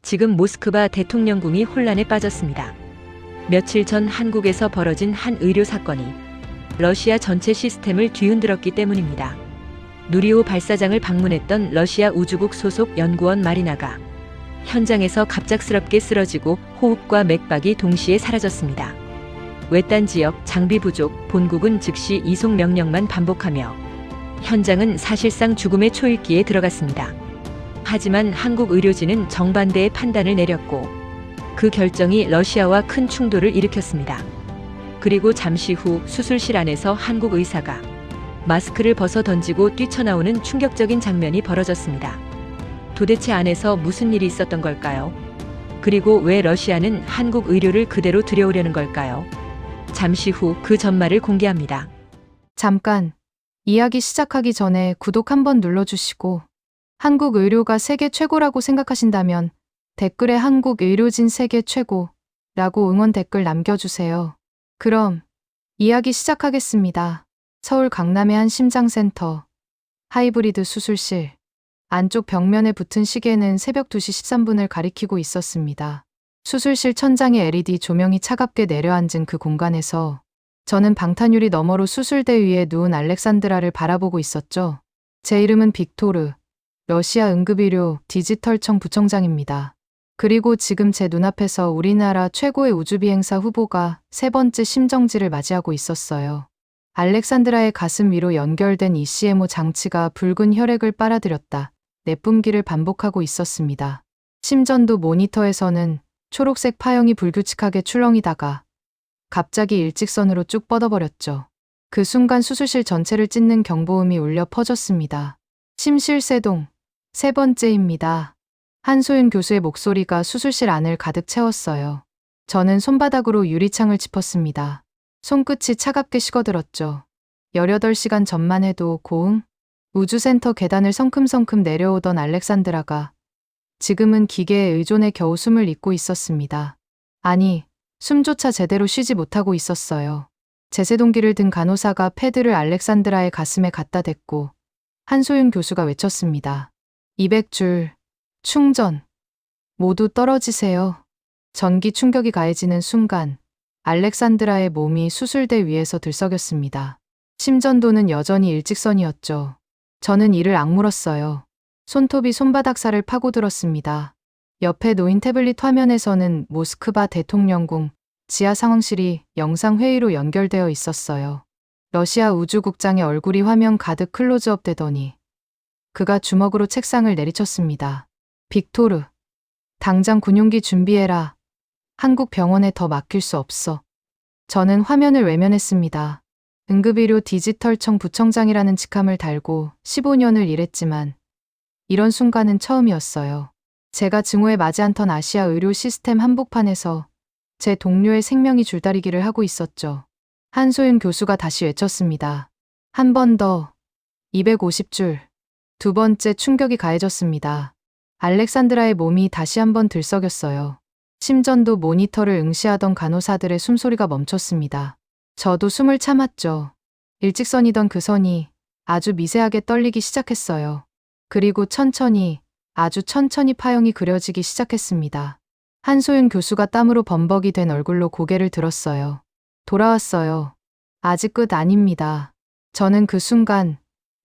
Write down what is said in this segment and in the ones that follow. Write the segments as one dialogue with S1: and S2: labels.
S1: 지금 모스크바 대통령궁이 혼란에 빠졌습니다. 며칠 전 한국에서 벌어진 한 의료 사건이 러시아 전체 시스템을 뒤흔들었기 때문입니다. 누리호 발사장을 방문했던 러시아 우주국 소속 연구원 마리나가 현장에서 갑작스럽게 쓰러지고 호흡과 맥박이 동시에 사라졌습니다. 외딴 지역, 장비 부족, 본국은 즉시 이송 명령만 반복하며 현장은 사실상 죽음의 초읽기에 들어갔습니다. 하지만 한국 의료진은 정반대의 판단을 내렸고 그 결정이 러시아와 큰 충돌을 일으켰습니다. 그리고 잠시 후 수술실 안에서 한국 의사가 마스크를 벗어 던지고 뛰쳐나오는 충격적인 장면이 벌어졌습니다. 도대체 안에서 무슨 일이 있었던 걸까요? 그리고 왜 러시아는 한국 의료를 그대로 들여오려는 걸까요? 잠시 후 그 전말을 공개합니다.
S2: 잠깐, 이야기 시작하기 전에 구독 한번 눌러주시고 한국 의료가 세계 최고라고 생각하신다면 댓글에 한국 의료진 세계 최고라고 응원 댓글 남겨주세요. 그럼 이야기 시작하겠습니다. 서울 강남의 한 심장센터 하이브리드 수술실 안쪽 벽면에 붙은 시계는 새벽 2시 13분을 가리키고 있었습니다. 수술실 천장에 LED 조명이 차갑게 내려앉은 그 공간에서 저는 방탄유리 너머로 수술대 위에 누운 알렉산드라를 바라보고 있었죠. 제 이름은 빅토르, 러시아 응급의료 디지털청 부청장입니다. 그리고 지금 제 눈앞에서 우리나라 최고의 우주비행사 후보가 세 번째 심정지를 맞이하고 있었어요. 알렉산드라의 가슴 위로 연결된 ECMO 장치가 붉은 혈액을 빨아들였다 내뿜기를 반복하고 있었습니다. 심전도 모니터에서는 초록색 파형이 불규칙하게 출렁이다가 갑자기 일직선으로 쭉 뻗어버렸죠. 그 순간 수술실 전체를 찢는 경보음이 울려 퍼졌습니다. 심실세동, 세 번째입니다. 한소윤 교수의 목소리가 수술실 안을 가득 채웠어요. 저는 손바닥으로 유리창을 짚었습니다. 손끝이 차갑게 식어들었죠. 18시간 전만 해도 고흥 우주센터 계단을 성큼성큼 내려오던 알렉산드라가 지금은 기계에 의존해 겨우 숨을 잇고 있었습니다. 아니, 숨조차 제대로 쉬지 못하고 있었어요. 제세동기를 든 간호사가 패드를 알렉산드라의 가슴에 갖다 댔고 한소윤 교수가 외쳤습니다. 200줄, 충전, 모두 떨어지세요. 전기 충격이 가해지는 순간 알렉산드라의 몸이 수술대 위에서 들썩였습니다. 심전도는 여전히 일직선이었죠. 저는 이를 악물었어요. 손톱이 손바닥살을 파고들었습니다. 옆에 놓인 태블릿 화면에서는 모스크바 대통령궁 지하 상황실이 영상회의로 연결되어 있었어요. 러시아 우주국장의 얼굴이 화면 가득 클로즈업 되더니 그가 주먹으로 책상을 내리쳤습니다. 빅토르, 당장 군용기 준비해라. 한국 병원에 더 맡길 수 없어. 저는 화면을 외면했습니다. 응급의료 디지털청 부청장이라는 직함을 달고 15년을 일했지만 이런 순간은 처음이었어요. 제가 증오에 맞이 않던 아시아 의료 시스템 한복판에서 제 동료의 생명이 줄다리기를 하고 있었죠. 한소윤 교수가 다시 외쳤습니다. 한 번 더, 250줄. 두 번째 충격이 가해졌습니다. 알렉산드라의 몸이 다시 한번 들썩였어요. 심전도 모니터를 응시하던 간호사들의 숨소리가 멈췄습니다. 저도 숨을 참았죠. 일직선이던 그 선이 아주 미세하게 떨리기 시작했어요. 그리고 천천히, 아주 천천히 파형이 그려지기 시작했습니다. 한소윤 교수가 땀으로 범벅이 된 얼굴로 고개를 들었어요. 돌아왔어요. 아직 끝 아닙니다. 저는 그 순간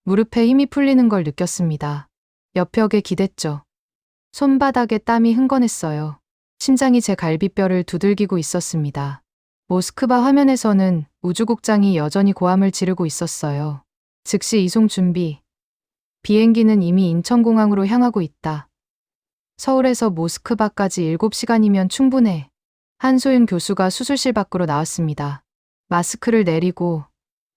S2: 무릎에 힘이 풀리는 걸 느꼈습니다. 옆벽에 기댔죠. 손바닥에 땀이 흥건했어요. 심장이 제 갈비뼈를 두들기고 있었습니다. 모스크바 화면에서는 우주국장이 여전히 고함을 지르고 있었어요. 즉시 이송 준비. 비행기는 이미 인천공항으로 향하고 있다. 서울에서 모스크바까지 7시간이면 충분해. 한소윤 교수가 수술실 밖으로 나왔습니다. 마스크를 내리고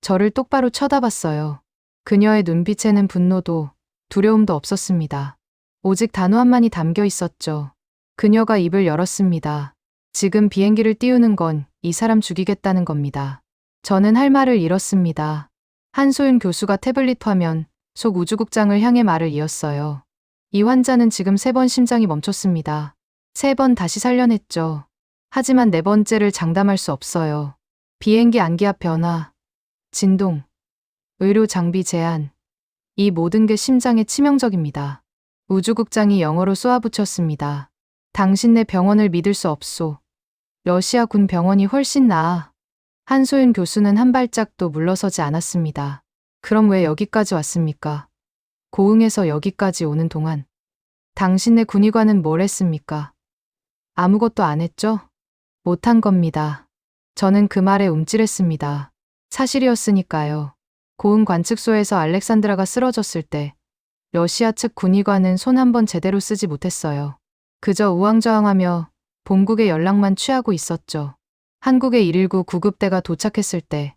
S2: 저를 똑바로 쳐다봤어요. 그녀의 눈빛에는 분노도 두려움도 없었습니다. 오직 단호함만이 담겨 있었죠. 그녀가 입을 열었습니다. 지금 비행기를 띄우는 건 이 사람 죽이겠다는 겁니다. 저는 할 말을 잃었습니다. 한소윤 교수가 태블릿 화면 속 우주국장을 향해 말을 이었어요. 이 환자는 지금 3번 심장이 멈췄습니다. 3번 다시 살려냈죠. 하지만 4번째를 장담할 수 없어요. 비행기 안기압 변화, 진동, 의료 장비 제한, 이 모든 게 심장에 치명적입니다. 우주국장이 영어로 쏘아붙였습니다. 당신네 병원을 믿을 수 없소. 러시아 군 병원이 훨씬 나아. 한소윤 교수는 한 발짝도 물러서지 않았습니다. 그럼 왜 여기까지 왔습니까? 고흥에서 여기까지 오는 동안 당신네 군의관은 뭘 했습니까? 아무것도 안 했죠? 못한 겁니다. 저는 그 말에 움찔했습니다. 사실이었으니까요. 고흥 관측소에서 알렉산드라가 쓰러졌을 때 러시아 측 군의관은 손 한 번 제대로 쓰지 못했어요. 그저 우왕좌왕하며 본국의 연락만 취하고 있었죠. 한국의 119 구급대가 도착했을 때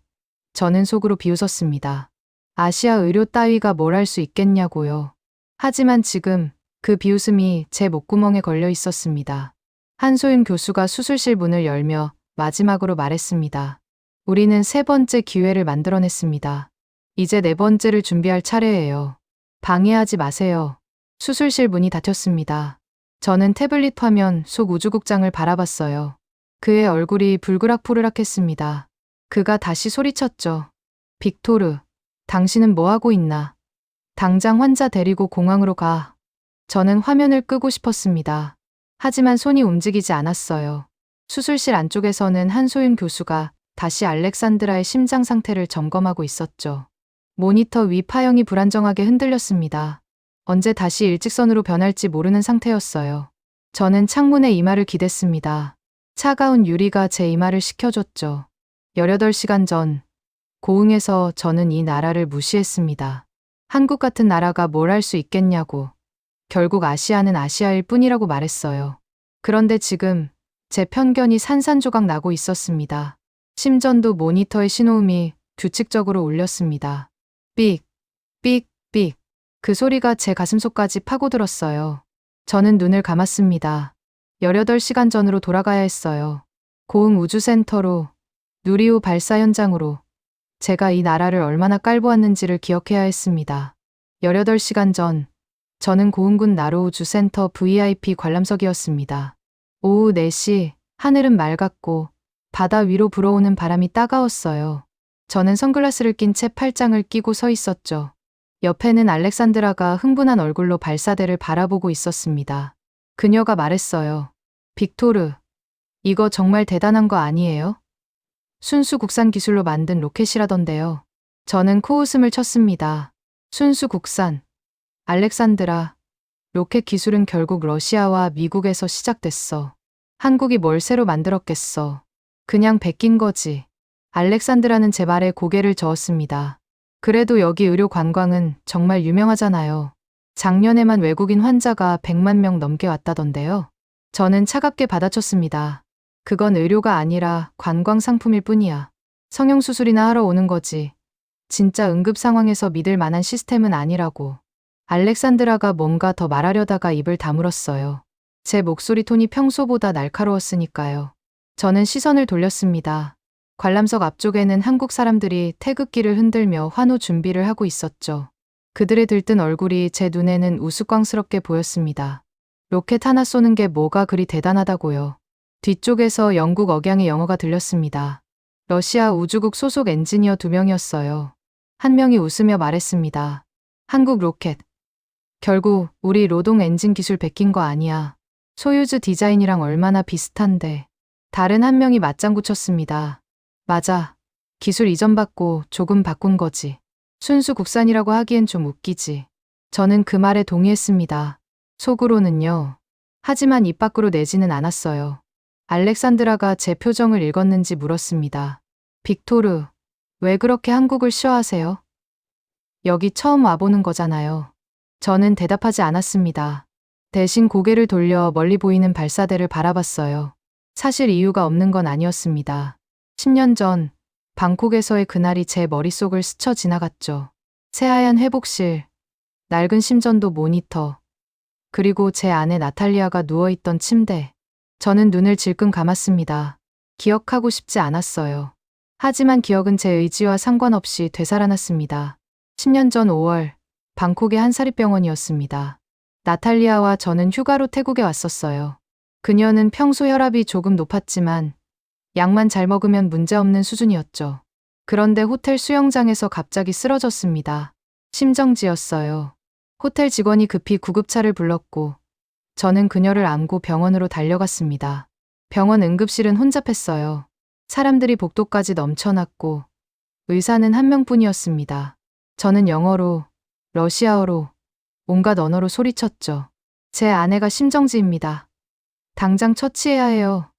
S2: 저는 속으로 비웃었습니다. 아시아 의료 따위가 뭘 할 수 있겠냐고요. 하지만 지금 그 비웃음이 제 목구멍에 걸려 있었습니다. 한소윤 교수가 수술실 문을 열며 마지막으로 말했습니다. 우리는 세 번째 기회를 만들어냈습니다. 이제 네 번째를 준비할 차례예요. 방해하지 마세요. 수술실 문이 닫혔습니다. 저는 태블릿 화면 속 우주국장을 바라봤어요. 그의 얼굴이 불그락포르락했습니다. 그가 다시 소리쳤죠. 빅토르, 당신은 뭐 하고 있나? 당장 환자 데리고 공항으로 가. 저는 화면을 끄고 싶었습니다. 하지만 손이 움직이지 않았어요. 수술실 안쪽에서는 한소윤 교수가 다시 알렉산드라의 심장 상태를 점검하고 있었죠. 모니터 위 파형이 불안정하게 흔들렸습니다. 언제 다시 일직선으로 변할지 모르는 상태였어요. 저는 창문에 이마를 기댔습니다. 차가운 유리가 제 이마를 식혀줬죠. 18시간 전, 고흥에서 저는 이 나라를 무시했습니다. 한국 같은 나라가 뭘 할 수 있겠냐고. 결국 아시아는 아시아일 뿐이라고 말했어요. 그런데 지금 제 편견이 산산조각 나고 있었습니다. 심전도 모니터의 신호음이 규칙적으로 울렸습니다. 삑, 삑, 삑. 그 소리가 제 가슴속까지 파고들었어요. 저는 눈을 감았습니다. 18시간 전으로 돌아가야 했어요. 고흥 우주센터로, 누리호 발사 현장으로. 제가 이 나라를 얼마나 깔보았는지를 기억해야 했습니다. 18시간 전, 저는 고흥군 나로우주센터 VIP 관람석이었습니다. 오후 4시, 하늘은 맑았고 바다 위로 불어오는 바람이 따가웠어요. 저는 선글라스를 낀 채 팔짱을 끼고 서 있었죠. 옆에는 알렉산드라가 흥분한 얼굴로 발사대를 바라보고 있었습니다. 그녀가 말했어요. 빅토르, 이거 정말 대단한 거 아니에요? 순수 국산 기술로 만든 로켓이라던데요. 저는 코웃음을 쳤습니다. 순수 국산. 알렉산드라, 로켓 기술은 결국 러시아와 미국에서 시작됐어. 한국이 뭘 새로 만들었겠어. 그냥 베낀 거지. 알렉산드라는 제 말에 고개를 저었습니다. 그래도 여기 의료 관광은 정말 유명하잖아요. 작년에만 외국인 환자가 100만 명 넘게 왔다던데요. 저는 차갑게 받아쳤습니다. 그건 의료가 아니라 관광 상품일 뿐이야. 성형수술이나 하러 오는 거지. 진짜 응급 상황에서 믿을 만한 시스템은 아니라고. 알렉산드라가 뭔가 더 말하려다가 입을 다물었어요. 제 목소리 톤이 평소보다 날카로웠으니까요. 저는 시선을 돌렸습니다. 관람석 앞쪽에는 한국 사람들이 태극기를 흔들며 환호 준비를 하고 있었죠. 그들의 들뜬 얼굴이 제 눈에는 우스꽝스럽게 보였습니다. 로켓 하나 쏘는 게 뭐가 그리 대단하다고요. 뒤쪽에서 영국 억양의 영어가 들렸습니다. 러시아 우주국 소속 엔지니어 2명이었어요. 한 명이 웃으며 말했습니다. 한국 로켓. 결국 우리 로동 엔진 기술 베낀 거 아니야. 소유즈 디자인이랑 얼마나 비슷한데. 다른 한 명이 맞장구 쳤습니다. 맞아. 기술 이전받고 조금 바꾼 거지. 순수 국산이라고 하기엔 좀 웃기지. 저는 그 말에 동의했습니다. 속으로는요. 하지만 입 밖으로 내지는 않았어요. 알렉산드라가 제 표정을 읽었는지 물었습니다. 빅토르, 왜 그렇게 한국을 싫어하세요? 여기 처음 와보는 거잖아요. 저는 대답하지 않았습니다. 대신 고개를 돌려 멀리 보이는 발사대를 바라봤어요. 사실 이유가 없는 건 아니었습니다. 10년 전 방콕에서의 그날이 제 머릿속을 스쳐 지나갔죠. 새하얀 회복실, 낡은 심전도 모니터, 그리고 제 아내 나탈리아가 누워있던 침대. 저는 눈을 질끈 감았습니다. 기억하고 싶지 않았어요. 하지만 기억은 제 의지와 상관없이 되살아났습니다. 10년 전 5월, 방콕의 한 사립병원이었습니다. 나탈리아와 저는 휴가로 태국에 왔었어요. 그녀는 평소 혈압이 조금 높았지만 약만 잘 먹으면 문제없는 수준이었죠. 그런데 호텔 수영장에서 갑자기 쓰러졌습니다. 심정지였어요. 호텔 직원이 급히 구급차를 불렀고 저는 그녀를 안고 병원으로 달려갔습니다. 병원 응급실은 혼잡했어요. 사람들이 복도까지 넘쳐났고 의사는 한 명뿐이었습니다. 저는 영어로, 러시아어로, 온갖 언어로 소리쳤죠. 제 아내가 심정지입니다. 당장 처치해야 해요.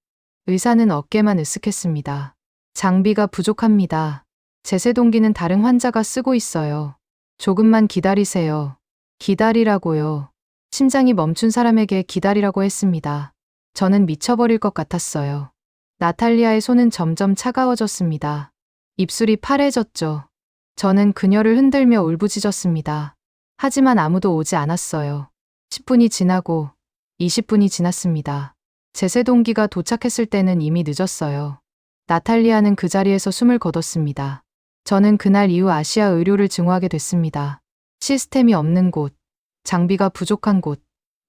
S2: 의사는 어깨만 으쓱했습니다. 장비가 부족합니다. 제세동기는 다른 환자가 쓰고 있어요. 조금만 기다리세요. 기다리라고요. 심장이 멈춘 사람에게 기다리라고 했습니다. 저는 미쳐버릴 것 같았어요. 나탈리아의 손은 점점 차가워졌습니다. 입술이 파래졌죠. 저는 그녀를 흔들며 울부짖었습니다. 하지만 아무도 오지 않았어요. 10분이 지나고 20분이 지났습니다. 제세동기가 도착했을 때는 이미 늦었어요. 나탈리아는 그 자리에서 숨을 거뒀습니다. 저는 그날 이후 아시아 의료를 증오하게 됐습니다. 시스템이 없는 곳, 장비가 부족한 곳,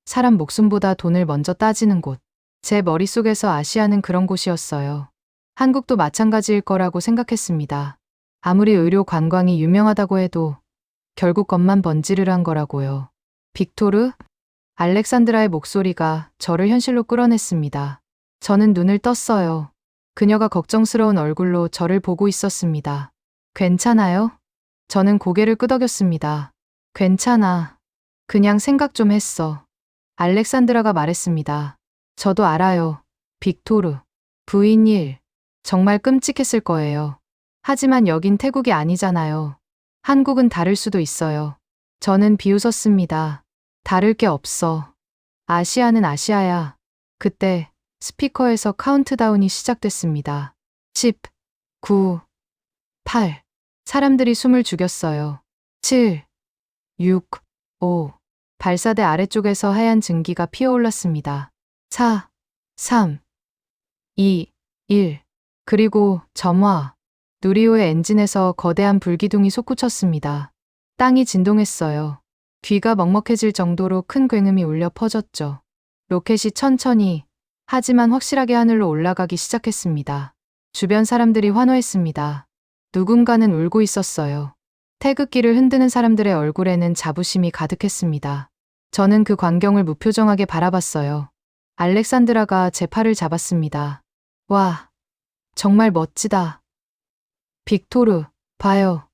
S2: 사람 목숨보다 돈을 먼저 따지는 곳. 제 머릿속에서 아시아는 그런 곳이었어요. 한국도 마찬가지일 거라고 생각했습니다. 아무리 의료 관광이 유명하다고 해도 결국 것만 번지르르한 거라고요. 빅토르? 알렉산드라의 목소리가 저를 현실로 끌어냈습니다. 저는 눈을 떴어요. 그녀가 걱정스러운 얼굴로 저를 보고 있었습니다. 괜찮아요? 저는 고개를 끄덕였습니다. 괜찮아. 그냥 생각 좀 했어. 알렉산드라가 말했습니다. 저도 알아요. 빅토르. 부인 일. 정말 끔찍했을 거예요. 하지만 여긴 태국이 아니잖아요. 한국은 다를 수도 있어요. 저는 비웃었습니다. 다를 게 없어. 아시아는 아시아야. 그때 스피커에서 카운트다운이 시작됐습니다. 10, 9, 8. 사람들이 숨을 죽였어요. 7, 6, 5. 발사대 아래쪽에서 하얀 증기가 피어올랐습니다. 4, 3, 2, 1. 그리고 점화. 누리호의 엔진에서 거대한 불기둥이 솟구쳤습니다. 땅이 진동했어요. 귀가 먹먹해질 정도로 큰 굉음이 울려 퍼졌죠. 로켓이 천천히, 하지만 확실하게 하늘로 올라가기 시작했습니다. 주변 사람들이 환호했습니다. 누군가는 울고 있었어요. 태극기를 흔드는 사람들의 얼굴에는 자부심이 가득했습니다. 저는 그 광경을 무표정하게 바라봤어요. 알렉산드라가 제 팔을 잡았습니다. 와, 정말 멋지다. 빅토르, 봐요.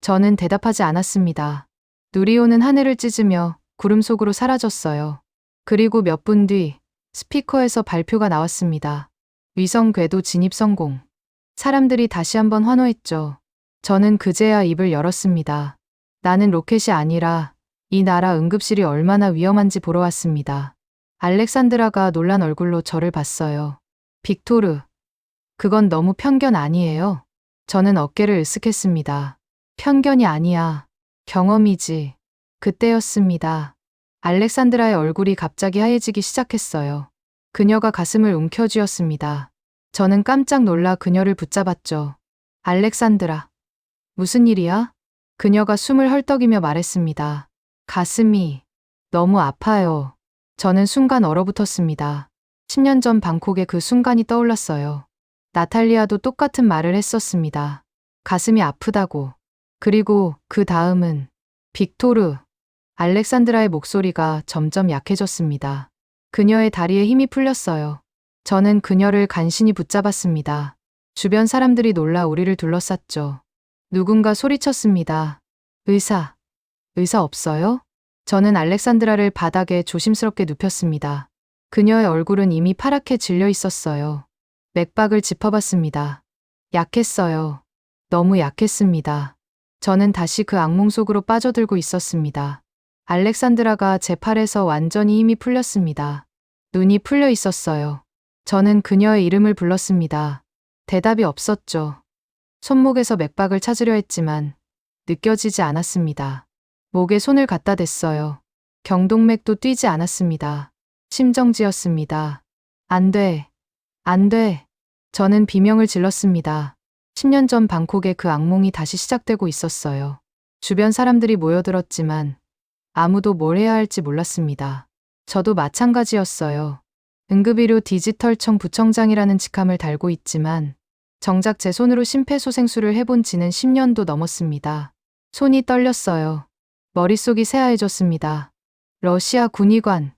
S2: 저는 대답하지 않았습니다. 누리호는 하늘을 찢으며 구름 속으로 사라졌어요. 그리고 몇 분 뒤 스피커에서 발표가 나왔습니다. 위성 궤도 진입 성공. 사람들이 다시 한번 환호했죠. 저는 그제야 입을 열었습니다. 나는 로켓이 아니라 이 나라 응급실이 얼마나 위험한지 보러 왔습니다. 알렉산드라가 놀란 얼굴로 저를 봤어요. 빅토르, 그건 너무 편견 아니에요? 저는 어깨를 으쓱했습니다. 편견이 아니야. 경험이지. 그때였습니다. 알렉산드라의 얼굴이 갑자기 하얘지기 시작했어요. 그녀가 가슴을 움켜쥐었습니다. 저는 깜짝 놀라 그녀를 붙잡았죠. 알렉산드라. 무슨 일이야? 그녀가 숨을 헐떡이며 말했습니다. 가슴이 너무 아파요. 저는 순간 얼어붙었습니다. 10년 전 방콕의 그 순간이 떠올랐어요. 나탈리아도 똑같은 말을 했었습니다. 가슴이 아프다고. 그리고 그 다음은 빅토르. 알렉산드라의 목소리가 점점 약해졌습니다. 그녀의 다리에 힘이 풀렸어요. 저는 그녀를 간신히 붙잡았습니다. 주변 사람들이 놀라 우리를 둘러쌌죠. 누군가 소리쳤습니다. 의사. 의사 없어요? 저는 알렉산드라를 바닥에 조심스럽게 눕혔습니다. 그녀의 얼굴은 이미 파랗게 질려 있었어요. 맥박을 짚어봤습니다. 약했어요. 너무 약했습니다. 저는 다시 그 악몽 속으로 빠져들고 있었습니다. 알렉산드라가 제 팔에서 완전히 힘이 풀렸습니다. 눈이 풀려 있었어요. 저는 그녀의 이름을 불렀습니다. 대답이 없었죠. 손목에서 맥박을 찾으려 했지만 느껴지지 않았습니다. 목에 손을 갖다 댔어요. 경동맥도 뛰지 않았습니다. 심정지였습니다. 안 돼. 안 돼. 저는 비명을 질렀습니다. 10년 전 방콕의 그 악몽이 다시 시작되고 있었어요. 주변 사람들이 모여들었지만 아무도 뭘 해야 할지 몰랐습니다. 저도 마찬가지였어요. 응급의료 디지털청 부청장이라는 직함을 달고 있지만 정작 제 손으로 심폐소생술을 해본 지는 10년도 넘었습니다. 손이 떨렸어요. 머릿속이 새하얘졌습니다. 러시아 군의관,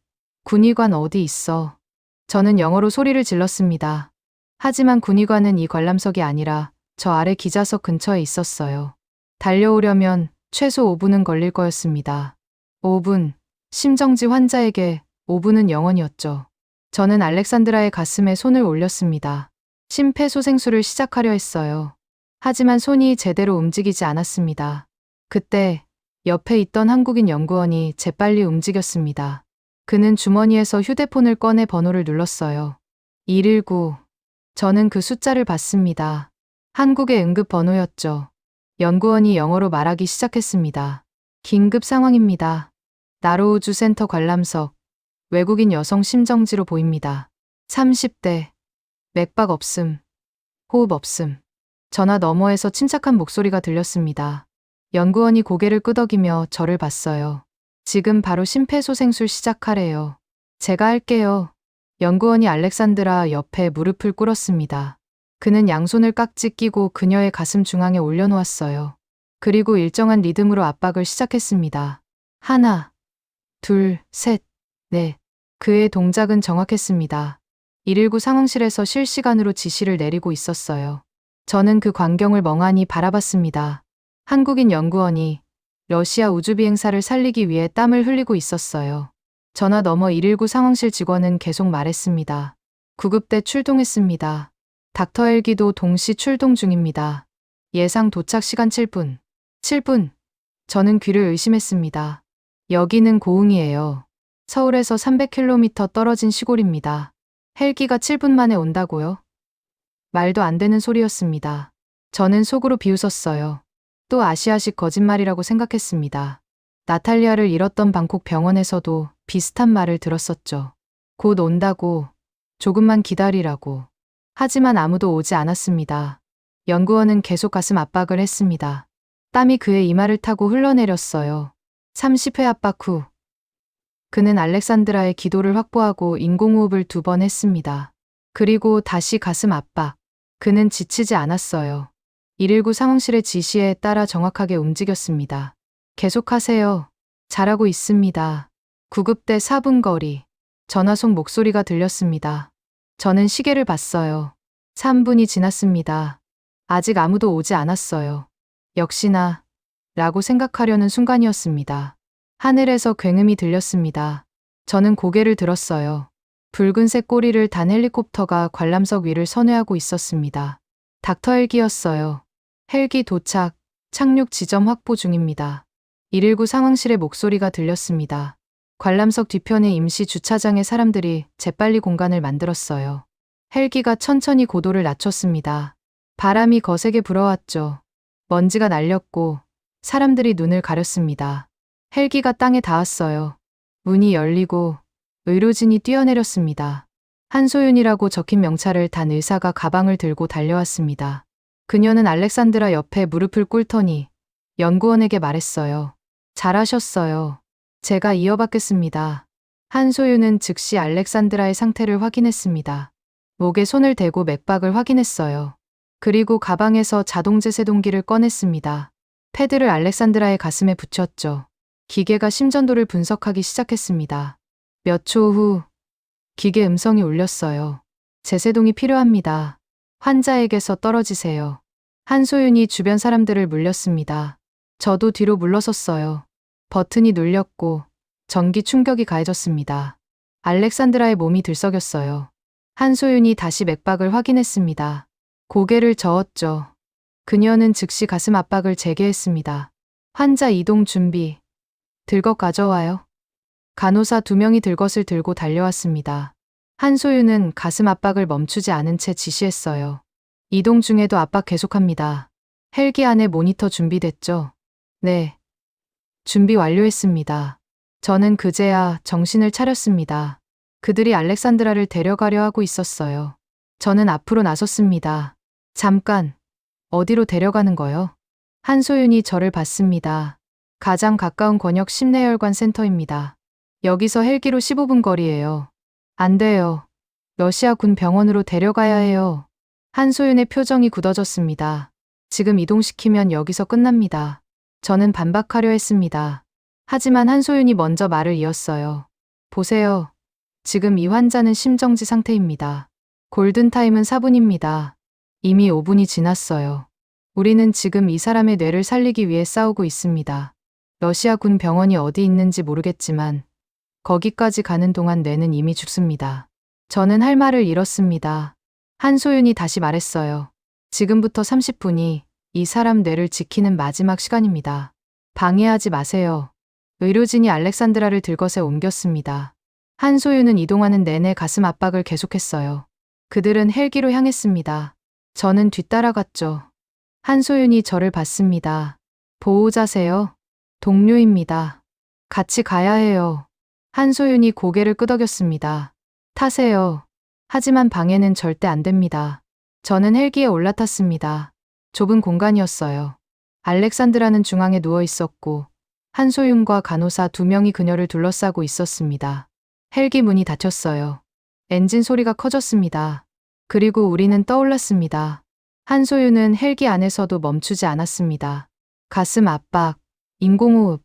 S2: 군의관 어디 있어? 저는 영어로 소리를 질렀습니다. 하지만 군의관은 이 관람석이 아니라 저 아래 기자석 근처에 있었어요. 달려오려면 최소 5분은 걸릴 거였습니다. 5분. 심정지 환자에게 5분은 영원이었죠. 저는 알렉산드라의 가슴에 손을 올렸습니다. 심폐소생술을 시작하려 했어요. 하지만 손이 제대로 움직이지 않았습니다. 그때 옆에 있던 한국인 연구원이 재빨리 움직였습니다. 그는 주머니에서 휴대폰을 꺼내 번호를 눌렀어요. 119. 저는 그 숫자를 봤습니다. 한국의 응급 번호였죠. 연구원이 영어로 말하기 시작했습니다. 긴급 상황입니다. 나로우주 센터 관람석. 외국인 여성 심정지로 보입니다. 30대. 맥박 없음. 호흡 없음. 전화 너머에서 침착한 목소리가 들렸습니다. 연구원이 고개를 끄덕이며 저를 봤어요. 지금 바로 심폐소생술 시작하래요. 제가 할게요. 연구원이 알렉산드라 옆에 무릎을 꿇었습니다. 그는 양손을 깍지 끼고 그녀의 가슴 중앙에 올려놓았어요. 그리고 일정한 리듬으로 압박을 시작했습니다. 하나, 둘, 셋, 넷. 그의 동작은 정확했습니다. 119 상황실에서 실시간으로 지시를 내리고 있었어요. 저는 그 광경을 멍하니 바라봤습니다. 한국인 연구원이 러시아 우주비행사를 살리기 위해 땀을 흘리고 있었어요. 전화 너머 119 상황실 직원은 계속 말했습니다. 구급대 출동했습니다. 닥터 헬기도 동시 출동 중입니다. 예상 도착 시간 7분. 7분. 저는 귀를 의심했습니다. 여기는 고흥이에요. 서울에서 300km 떨어진 시골입니다. 헬기가 7분 만에 온다고요? 말도 안 되는 소리였습니다. 저는 속으로 비웃었어요. 또 아시아식 거짓말이라고 생각했습니다. 나탈리아를 잃었던 방콕 병원에서도 비슷한 말을 들었었죠. 곧 온다고, 조금만 기다리라고. 하지만 아무도 오지 않았습니다. 연구원은 계속 가슴 압박을 했습니다. 땀이 그의 이마를 타고 흘러내렸어요. 30회 압박 후. 그는 알렉산드라의 기도를 확보하고 인공호흡을 2번 했습니다. 그리고 다시 가슴 압박. 그는 지치지 않았어요. 119 상황실의 지시에 따라 정확하게 움직였습니다. 계속하세요. 잘하고 있습니다. 구급대 4분 거리. 전화 속 목소리가 들렸습니다. 저는 시계를 봤어요. 3분이 지났습니다. 아직 아무도 오지 않았어요. 역시나 라고 생각하려는 순간이었습니다. 하늘에서 굉음이 들렸습니다. 저는 고개를 들었어요. 붉은색 꼬리를 단 헬리콥터가 관람석 위를 선회하고 있었습니다. 닥터 헬기였어요. 헬기 도착, 착륙 지점 확보 중입니다. 119 상황실의 목소리가 들렸습니다. 관람석 뒤편의 임시 주차장에 사람들이 재빨리 공간을 만들었어요. 헬기가 천천히 고도를 낮췄습니다. 바람이 거세게 불어왔죠. 먼지가 날렸고 사람들이 눈을 가렸습니다. 헬기가 땅에 닿았어요. 문이 열리고 의료진이 뛰어내렸습니다. 한소윤이라고 적힌 명찰을 단 의사가 가방을 들고 달려왔습니다. 그녀는 알렉산드라 옆에 무릎을 꿇더니 연구원에게 말했어요. 잘하셨어요. 제가 이어받겠습니다. 한소윤은 즉시 알렉산드라의 상태를 확인했습니다. 목에 손을 대고 맥박을 확인했어요. 그리고 가방에서 자동제 세동기를 꺼냈습니다. 패드를 알렉산드라의 가슴에 붙였죠. 기계가 심전도를 분석하기 시작했습니다. 몇 초 후 기계 음성이 울렸어요. 제세동이 필요합니다. 환자에게서 떨어지세요. 한소윤이 주변 사람들을 물렸습니다. 저도 뒤로 물러섰어요. 버튼이 눌렸고 전기 충격이 가해졌습니다. 알렉산드라의 몸이 들썩였어요. 한소윤이 다시 맥박을 확인했습니다. 고개를 저었죠. 그녀는 즉시 가슴 압박을 재개했습니다. 환자 이동 준비. 들것 가져와요. 간호사 2명이 들것을 들고 달려왔습니다. 한소윤은 가슴 압박을 멈추지 않은 채 지시했어요. 이동 중에도 압박 계속합니다. 헬기 안에 모니터 준비됐죠? 네. 준비 완료했습니다. 저는 그제야 정신을 차렸습니다. 그들이 알렉산드라를 데려가려 하고 있었어요. 저는 앞으로 나섰습니다. 잠깐, 어디로 데려가는 거요? 한소윤이 저를 봤습니다. 가장 가까운 권역 심내혈관 센터입니다. 여기서 헬기로 15분 거리예요. 안 돼요. 러시아 군 병원으로 데려가야 해요. 한소윤의 표정이 굳어졌습니다. 지금 이동시키면 여기서 끝납니다. 저는 반박하려 했습니다. 하지만 한소윤이 먼저 말을 이었어요. 보세요. 지금 이 환자는 심정지 상태입니다. 골든타임은 4분입니다. 이미 5분이 지났어요. 우리는 지금 이 사람의 뇌를 살리기 위해 싸우고 있습니다. 러시아 군 병원이 어디 있는지 모르겠지만 거기까지 가는 동안 뇌는 이미 죽습니다. 저는 할 말을 잃었습니다. 한소윤이 다시 말했어요. 지금부터 30분이 이 사람 뇌를 지키는 마지막 시간입니다. 방해하지 마세요. 의료진이 알렉산드라를 들것에 옮겼습니다. 한소윤은 이동하는 내내 가슴 압박을 계속했어요. 그들은 헬기로 향했습니다. 저는 뒤따라갔죠. 한소윤이 저를 봤습니다. 보호자세요? 동료입니다. 같이 가야 해요. 한소윤이 고개를 끄덕였습니다. 타세요. 하지만 방해는 절대 안 됩니다. 저는 헬기에 올라탔습니다. 좁은 공간이었어요. 알렉산드라는 중앙에 누워 있었고 한소윤과 간호사 2명이 그녀를 둘러싸고 있었습니다. 헬기 문이 닫혔어요. 엔진 소리가 커졌습니다. 그리고 우리는 떠올랐습니다. 한소윤은 헬기 안에서도 멈추지 않았습니다. 가슴 압박, 인공호흡,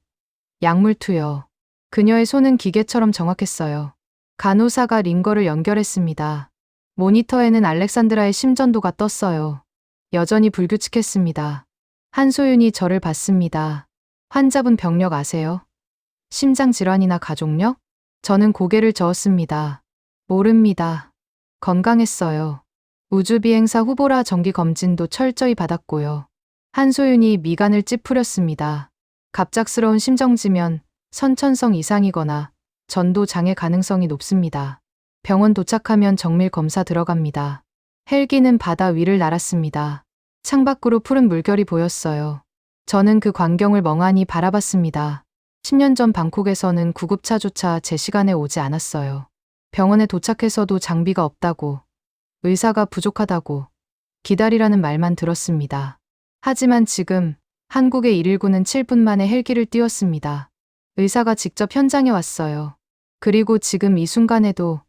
S2: 약물 투여. 그녀의 손은 기계처럼 정확했어요. 간호사가 링거를 연결했습니다. 모니터에는 알렉산드라의 심전도가 떴어요. 여전히 불규칙했습니다. 한소윤이 저를 봤습니다. 환자분 병력 아세요? 심장 질환이나 가족력? 저는 고개를 저었습니다. 모릅니다. 건강했어요. 우주비행사 후보라 정기 검진도 철저히 받았고요. 한소윤이 미간을 찌푸렸습니다. 갑작스러운 심정지면 선천성 이상이거나 전도 장애 가능성이 높습니다. 병원 도착하면 정밀 검사 들어갑니다. 헬기는 바다 위를 날았습니다. 창밖으로 푸른 물결이 보였어요. 저는 그 광경을 멍하니 바라봤습니다. 10년 전 방콕에서는 구급차조차 제 시간에 오지 않았어요. 병원에 도착해서도 장비가 없다고, 의사가 부족하다고, 기다리라는 말만 들었습니다. 하지만 지금 한국의 119는 7분 만에 헬기를 띄웠습니다. 의사가 직접 현장에 왔어요. 그리고 지금 이 순간에도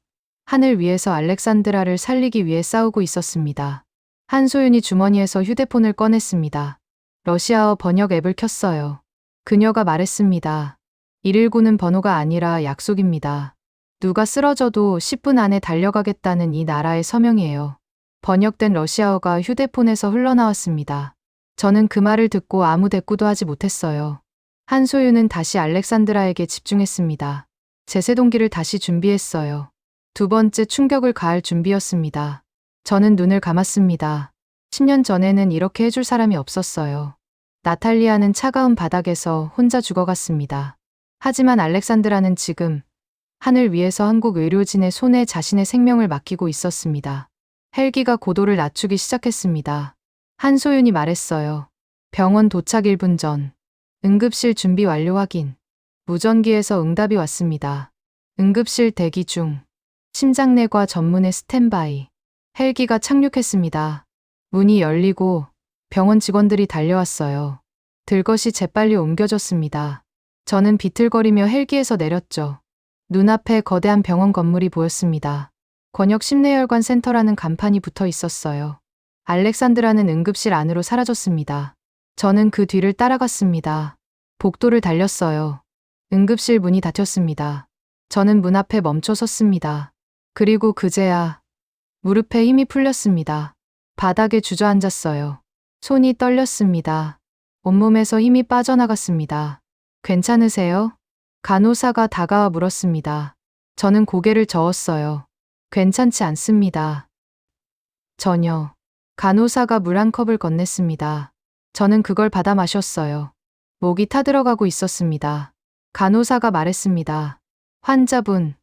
S2: 하늘 위에서 알렉산드라를 살리기 위해 싸우고 있었습니다. 한소윤이 주머니에서 휴대폰을 꺼냈습니다. 러시아어 번역 앱을 켰어요. 그녀가 말했습니다. 119는 번호가 아니라 약속입니다. 누가 쓰러져도 10분 안에 달려가겠다는 이 나라의 서명이에요. 번역된 러시아어가 휴대폰에서 흘러나왔습니다. 저는 그 말을 듣고 아무 대꾸도 하지 못했어요. 한소윤은 다시 알렉산드라에게 집중했습니다. 제세동기를 다시 준비했어요. 2번째 충격을 가할 준비였습니다. 저는 눈을 감았습니다. 10년 전에는 이렇게 해줄 사람이 없었어요. 나탈리아는 차가운 바닥에서 혼자 죽어갔습니다. 하지만 알렉산드라는 지금 하늘 위에서 한국 의료진의 손에 자신의 생명을 맡기고 있었습니다. 헬기가 고도를 낮추기 시작했습니다. 한소윤이 말했어요. 병원 도착 1분 전. 응급실 준비 완료 확인. 무전기에서 응답이 왔습니다. 응급실 대기 중. 심장내과 전문의 스탠바이. 헬기가 착륙했습니다. 문이 열리고 병원 직원들이 달려왔어요. 들것이 재빨리 옮겨졌습니다. 저는 비틀거리며 헬기에서 내렸죠. 눈앞에 거대한 병원 건물이 보였습니다. 권역 심내혈관 센터라는 간판이 붙어 있었어요. 알렉산드라는 응급실 안으로 사라졌습니다. 저는 그 뒤를 따라갔습니다. 복도를 달렸어요. 응급실 문이 닫혔습니다. 저는 문 앞에 멈춰 섰습니다. 그리고 그제야 무릎에 힘이 풀렸습니다. 바닥에 주저앉았어요. 손이 떨렸습니다. 온몸에서 힘이 빠져나갔습니다. 괜찮으세요? 간호사가 다가와 물었습니다. 저는 고개를 저었어요. 괜찮지 않습니다. 전혀. 간호사가 물 한 컵을 건넸습니다. 저는 그걸 받아 마셨어요. 목이 타들어가고 있었습니다. 간호사가 말했습니다. 환자분,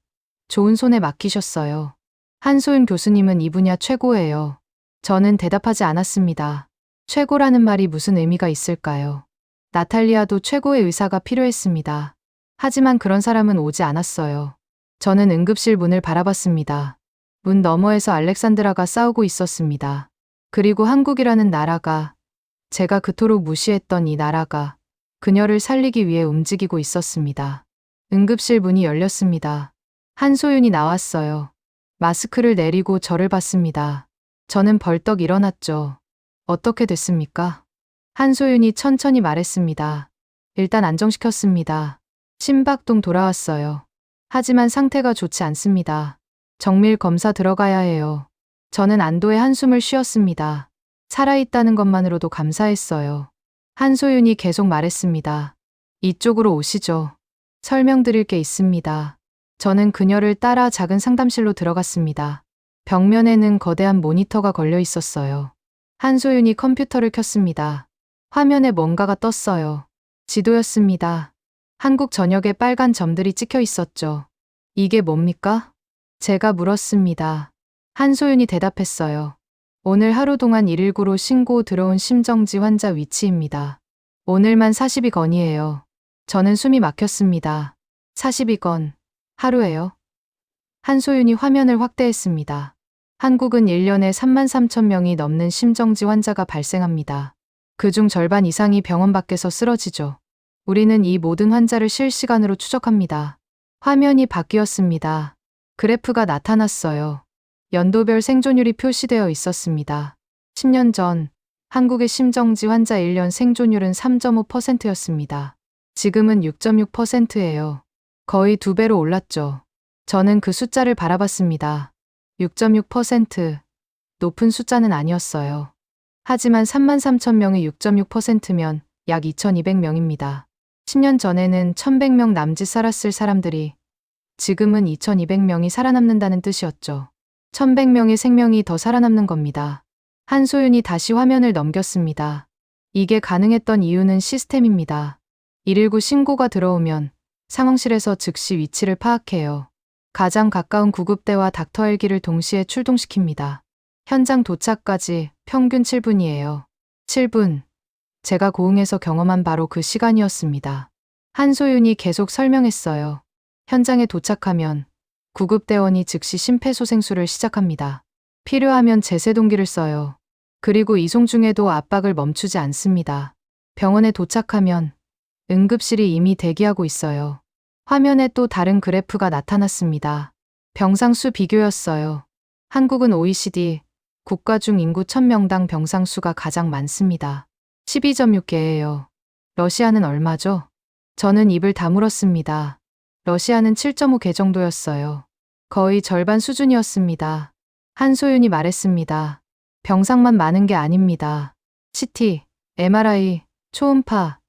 S2: 좋은 손에 맡기셨어요. 한소윤 교수님은 이 분야 최고예요. 저는 대답하지 않았습니다. 최고라는 말이 무슨 의미가 있을까요? 나탈리아도 최고의 의사가 필요했습니다. 하지만 그런 사람은 오지 않았어요. 저는 응급실 문을 바라봤습니다. 문 너머에서 알렉산드라가 싸우고 있었습니다. 그리고 한국이라는 나라가, 제가 그토록 무시했던 이 나라가 그녀를 살리기 위해 움직이고 있었습니다. 응급실 문이 열렸습니다. 한소윤이 나왔어요. 마스크를 내리고 저를 봤습니다. 저는 벌떡 일어났죠. 어떻게 됐습니까? 한소윤이 천천히 말했습니다. 일단 안정시켰습니다. 심박동 돌아왔어요. 하지만 상태가 좋지 않습니다. 정밀 검사 들어가야 해요. 저는 안도의 한숨을 쉬었습니다. 살아있다는 것만으로도 감사했어요. 한소윤이 계속 말했습니다. 이쪽으로 오시죠. 설명드릴 게 있습니다. 저는 그녀를 따라 작은 상담실로 들어갔습니다. 벽면에는 거대한 모니터가 걸려 있었어요. 한소윤이 컴퓨터를 켰습니다. 화면에 뭔가가 떴어요. 지도였습니다. 한국 전역에 빨간 점들이 찍혀 있었죠. 이게 뭡니까? 제가 물었습니다. 한소윤이 대답했어요. 오늘 하루 동안 119로 신고 들어온 심정지 환자 위치입니다. 오늘만 42건이에요. 저는 숨이 막혔습니다. 42건. 하루에요? 한소윤이 화면을 확대했습니다. 한국은 1년에 33,000명이 넘는 심정지 환자가 발생합니다. 그중 절반 이상이 병원 밖에서 쓰러지죠. 우리는 이 모든 환자를 실시간으로 추적합니다. 화면이 바뀌었습니다. 그래프가 나타났어요. 연도별 생존율이 표시되어 있었습니다. 10년 전 한국의 심정지 환자 1년 생존율은 3.5%였습니다. 지금은 6.6%예요. 거의 2배로 올랐죠. 저는 그 숫자를 바라봤습니다. 6.6%. 높은 숫자는 아니었어요. 하지만 33,000명의 6.6%면 약 2,200명입니다. 10년 전에는 1,100명 남짓 살았을 사람들이 지금은 2,200명이 살아남는다는 뜻이었죠. 1,100명의 생명이 더 살아남는 겁니다. 한소윤이 다시 화면을 넘겼습니다. 이게 가능했던 이유는 시스템입니다. 119 신고가 들어오면 상황실에서 즉시 위치를 파악해요. 가장 가까운 구급대와 닥터 헬기를 동시에 출동시킵니다. 현장 도착까지 평균 7분이에요. 7분. 제가 고흥에서 경험한 바로 그 시간이었습니다. 한소윤이 계속 설명했어요. 현장에 도착하면 구급대원이 즉시 심폐소생술을 시작합니다. 필요하면 제세동기를 써요. 그리고 이송 중에도 압박을 멈추지 않습니다. 병원에 도착하면 응급실이 이미 대기하고 있어요. 화면에 또 다른 그래프가 나타났습니다. 병상 수 비교였어요. 한국은 OECD 국가 중 인구 1000명당 병상 수가 가장 많습니다. 12.6개예요. 러시아는 얼마죠? 저는 입을 다물었습니다. 러시아는 7.5개 정도였어요. 거의 절반 수준이었습니다. 한소윤이 말했습니다. 병상만 많은 게 아닙니다. CT, MRI, 초음파,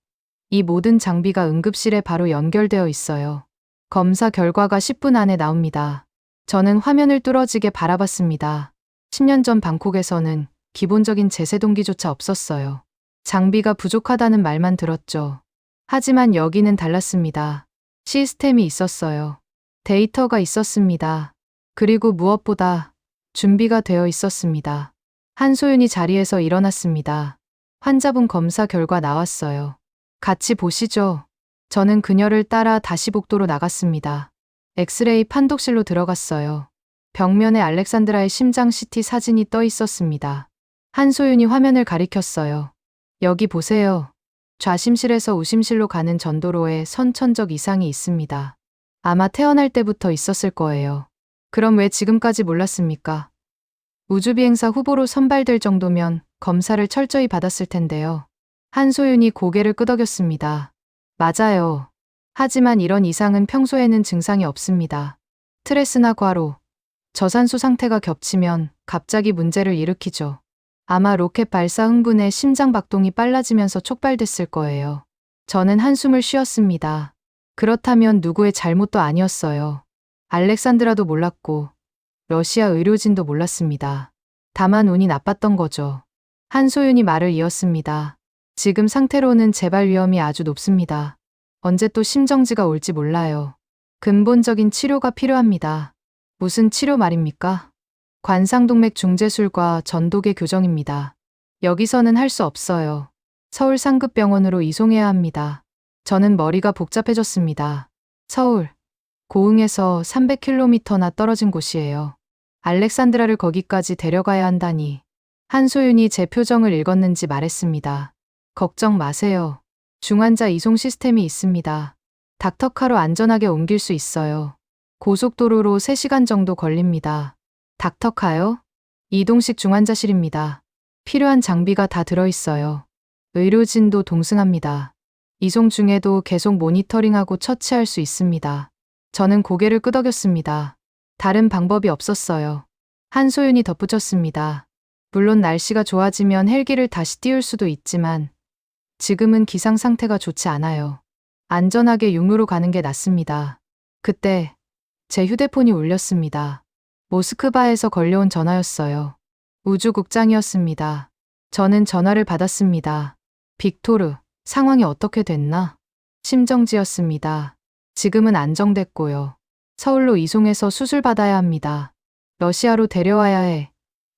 S2: 이 모든 장비가 응급실에 바로 연결되어 있어요. 검사 결과가 10분 안에 나옵니다. 저는 화면을 뚫어지게 바라봤습니다. 10년 전 방콕에서는 기본적인 제세동기조차 없었어요. 장비가 부족하다는 말만 들었죠. 하지만 여기는 달랐습니다. 시스템이 있었어요. 데이터가 있었습니다. 그리고 무엇보다 준비가 되어 있었습니다. 한소윤이 자리에서 일어났습니다. 환자분 검사 결과 나왔어요. 같이 보시죠. 저는 그녀를 따라 다시 복도로 나갔습니다. 엑스레이 판독실로 들어갔어요. 벽면에 알렉산드라의 심장 CT 사진이 떠 있었습니다. 한소윤이 화면을 가리켰어요. 여기 보세요. 좌심실에서 우심실로 가는 전도로에 선천적 이상이 있습니다. 아마 태어날 때부터 있었을 거예요. 그럼 왜 지금까지 몰랐습니까? 우주비행사 후보로 선발될 정도면 검사를 철저히 받았을 텐데요. 한소윤이 고개를 끄덕였습니다. 맞아요. 하지만 이런 이상은 평소에는 증상이 없습니다. 스트레스나 과로, 저산소 상태가 겹치면 갑자기 문제를 일으키죠. 아마 로켓 발사 흥분에 심장 박동이 빨라지면서 촉발됐을 거예요. 저는 한숨을 쉬었습니다. 그렇다면 누구의 잘못도 아니었어요. 알렉산드라도 몰랐고 러시아 의료진도 몰랐습니다. 다만 운이 나빴던 거죠. 한소윤이 말을 이었습니다. 지금 상태로는 재발 위험이 아주 높습니다. 언제 또 심정지가 올지 몰라요. 근본적인 치료가 필요합니다. 무슨 치료 말입니까? 관상동맥 중재술과 전독의 교정입니다. 여기서는 할 수 없어요. 서울 상급병원으로 이송해야 합니다. 저는 머리가 복잡해졌습니다. 서울, 고흥에서 300km나 떨어진 곳이에요. 알렉산드라를 거기까지 데려가야 한다니. 한소윤이 제 표정을 읽었는지 말했습니다. 걱정 마세요. 중환자 이송 시스템이 있습니다. 닥터카로 안전하게 옮길 수 있어요. 고속도로로 3시간 정도 걸립니다. 닥터카요? 이동식 중환자실입니다. 필요한 장비가 다 들어있어요. 의료진도 동승합니다. 이송 중에도 계속 모니터링하고 처치할 수 있습니다. 저는 고개를 끄덕였습니다. 다른 방법이 없었어요. 한소윤이 덧붙였습니다. 물론 날씨가 좋아지면 헬기를 다시 띄울 수도 있지만 지금은 기상 상태가 좋지 않아요. 안전하게 육로로 가는 게 낫습니다. 그때 제 휴대폰이 울렸습니다. 모스크바에서 걸려온 전화였어요. 우주국장이었습니다. 저는 전화를 받았습니다. 빅토르, 상황이 어떻게 됐나? 심정지였습니다. 지금은 안정됐고요. 서울로 이송해서 수술 받아야 합니다. 러시아로 데려와야 해.